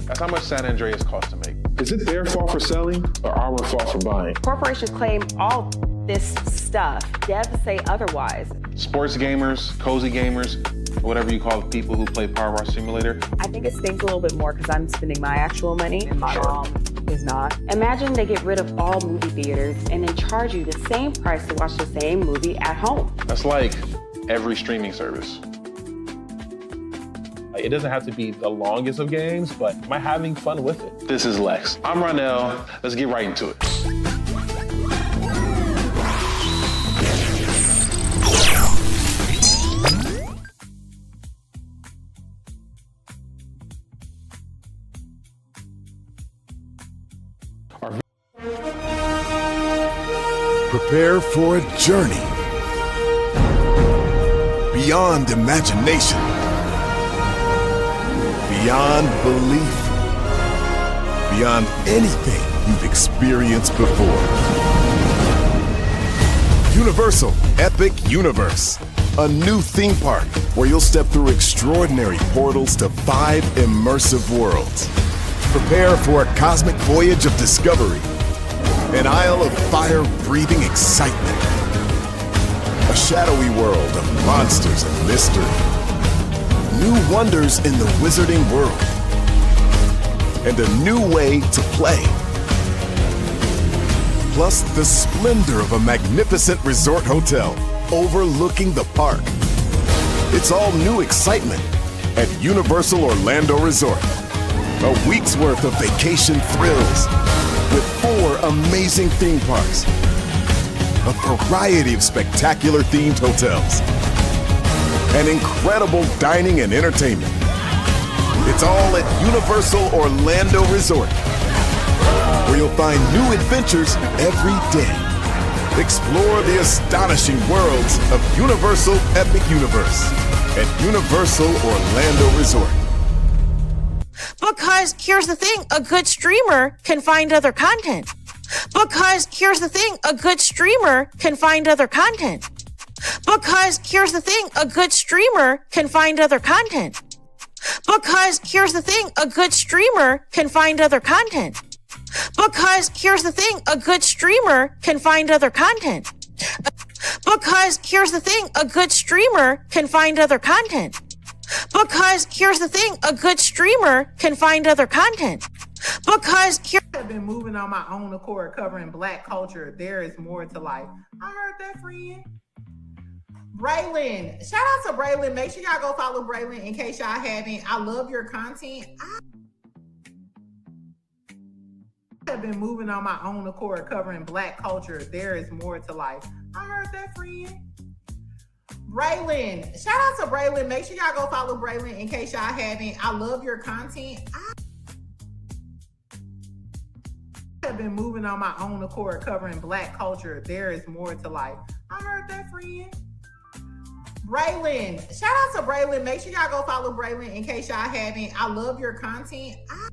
That's how much San Andreas costs to make. Is it their fault for selling or our fault for buying? Corporations claim all this stuff. Devs say otherwise. Sports gamers, cozy gamers, whatever you call the people who play Power Wash Simulator. I think it stings a little bit more because I'm spending my actual money and my mom is not. Imagine they get rid of all movie theaters and then charge you the same price to watch the same movie at home. That's like every streaming service. It doesn't have to be the longest of games, but am I having fun with it? This is Lex. I'm Ronell. Let's get right into it. Prepare for a journey beyond imagination, beyond belief, beyond anything you've experienced before. Universal Epic Universe, a new theme park where you'll step through extraordinary portals to 5 immersive worlds. Prepare for a cosmic voyage of discovery, an isle of fire-breathing excitement, a shadowy world of monsters and mystery, new wonders in the wizarding world, and a new way to play. Plus the splendor of a magnificent resort hotel overlooking the park. It's all new excitement at Universal Orlando Resort. A week's worth of vacation thrills with 4 amazing theme parks, a variety of spectacular themed hotels, and incredible dining and entertainment. It's all at Universal Orlando Resort, where you'll find new adventures every day. Explore the astonishing worlds of Universal Epic Universe at Universal Orlando Resort. Because here's the thing, a good streamer can find other content. Because here's the thing, a good streamer can find other content. Because here's the thing, a good streamer can find other content. Because here's the thing, a good streamer can find other content. Because here's the thing, a good streamer can find other content. Because here's the thing, a good streamer can find other content. Because here's the thing, a good streamer can find other content. Because I've been moving on my own accord, covering Black culture. There is more to life. I heard that, friend. Braylon, shout out to Braylon. Make sure y'all go follow Braylon in case y'all haven't. I love your content. I have been moving on my own accord, covering Black culture. There is more to life. I heard that, friend. Braylon, shout out to Braylon. Make sure y'all go follow Braylon in case y'all haven't. I love your content. I have been moving on my own accord, covering Black culture. There is more to life. I heard that, friend. Braylon, shout out to Braylon. Make sure y'all go follow Braylon in case y'all haven't. I love your content. I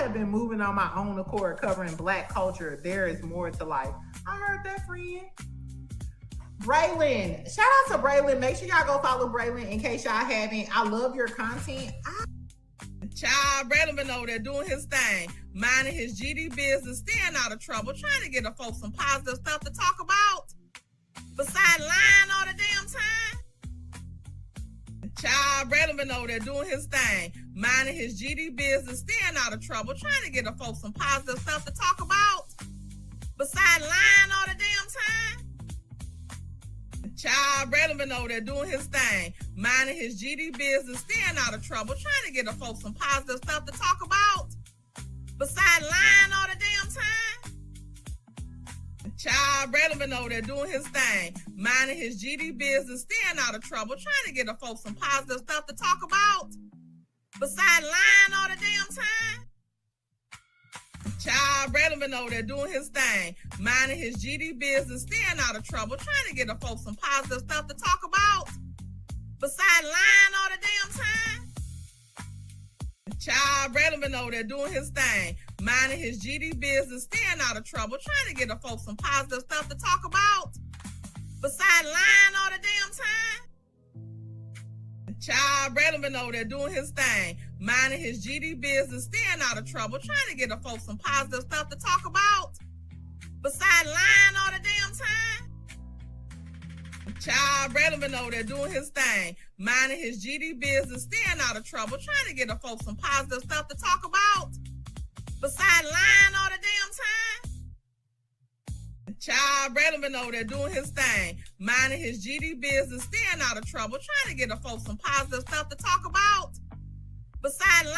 have been moving on my own accord, covering Black culture. There is more to life. I heard that, friend. Braylon, shout out to Braylon. Make sure y'all go follow Braylon in case y'all haven't. I love your content. Child, Braylon been over there doing his thing, minding his GD business, staying out of trouble, trying to get the folks some positive stuff to talk about. Besides lying all the damn time. Child, Braylon been over there doing his thing, minding his GD business, staying out of trouble, trying to get the folks some positive stuff to talk about. Besides lying all the damn time. Child, Braylon been over there doing his thing, minding his GD business, staying out of trouble, trying to get the folks some positive stuff to talk about. Besides lying all the damn time. Child, Braylon been over there doing his thing, minding his GD business, staying out of trouble, trying to get the folks some positive stuff to talk about. Besides lying all the damn time. Child, Braylon been over there doing his thing, minding his GD business, staying out of trouble, trying to get the folks some positive stuff to talk about. Besides lying all the damn time. Child, Braylon been over there doing his thing, minding his GD business, staying out of trouble, trying to get the folks some positive stuff to talk about. Besides lying all the damn time. Child, Braylon been over there doing his thing, minding his GD business, staying out of trouble, trying to get the folks some positive stuff to talk about. Besides lying all the damn time. Child, Braylon been over there doing his thing, minding his GD business, staying out of trouble, trying to get the folks some positive stuff to talk about. Besides lying all the damn time. Child, Braylon been over there doing his thing, minding his GD business, staying out of trouble, trying to get the folks some positive stuff to talk about. Besides lying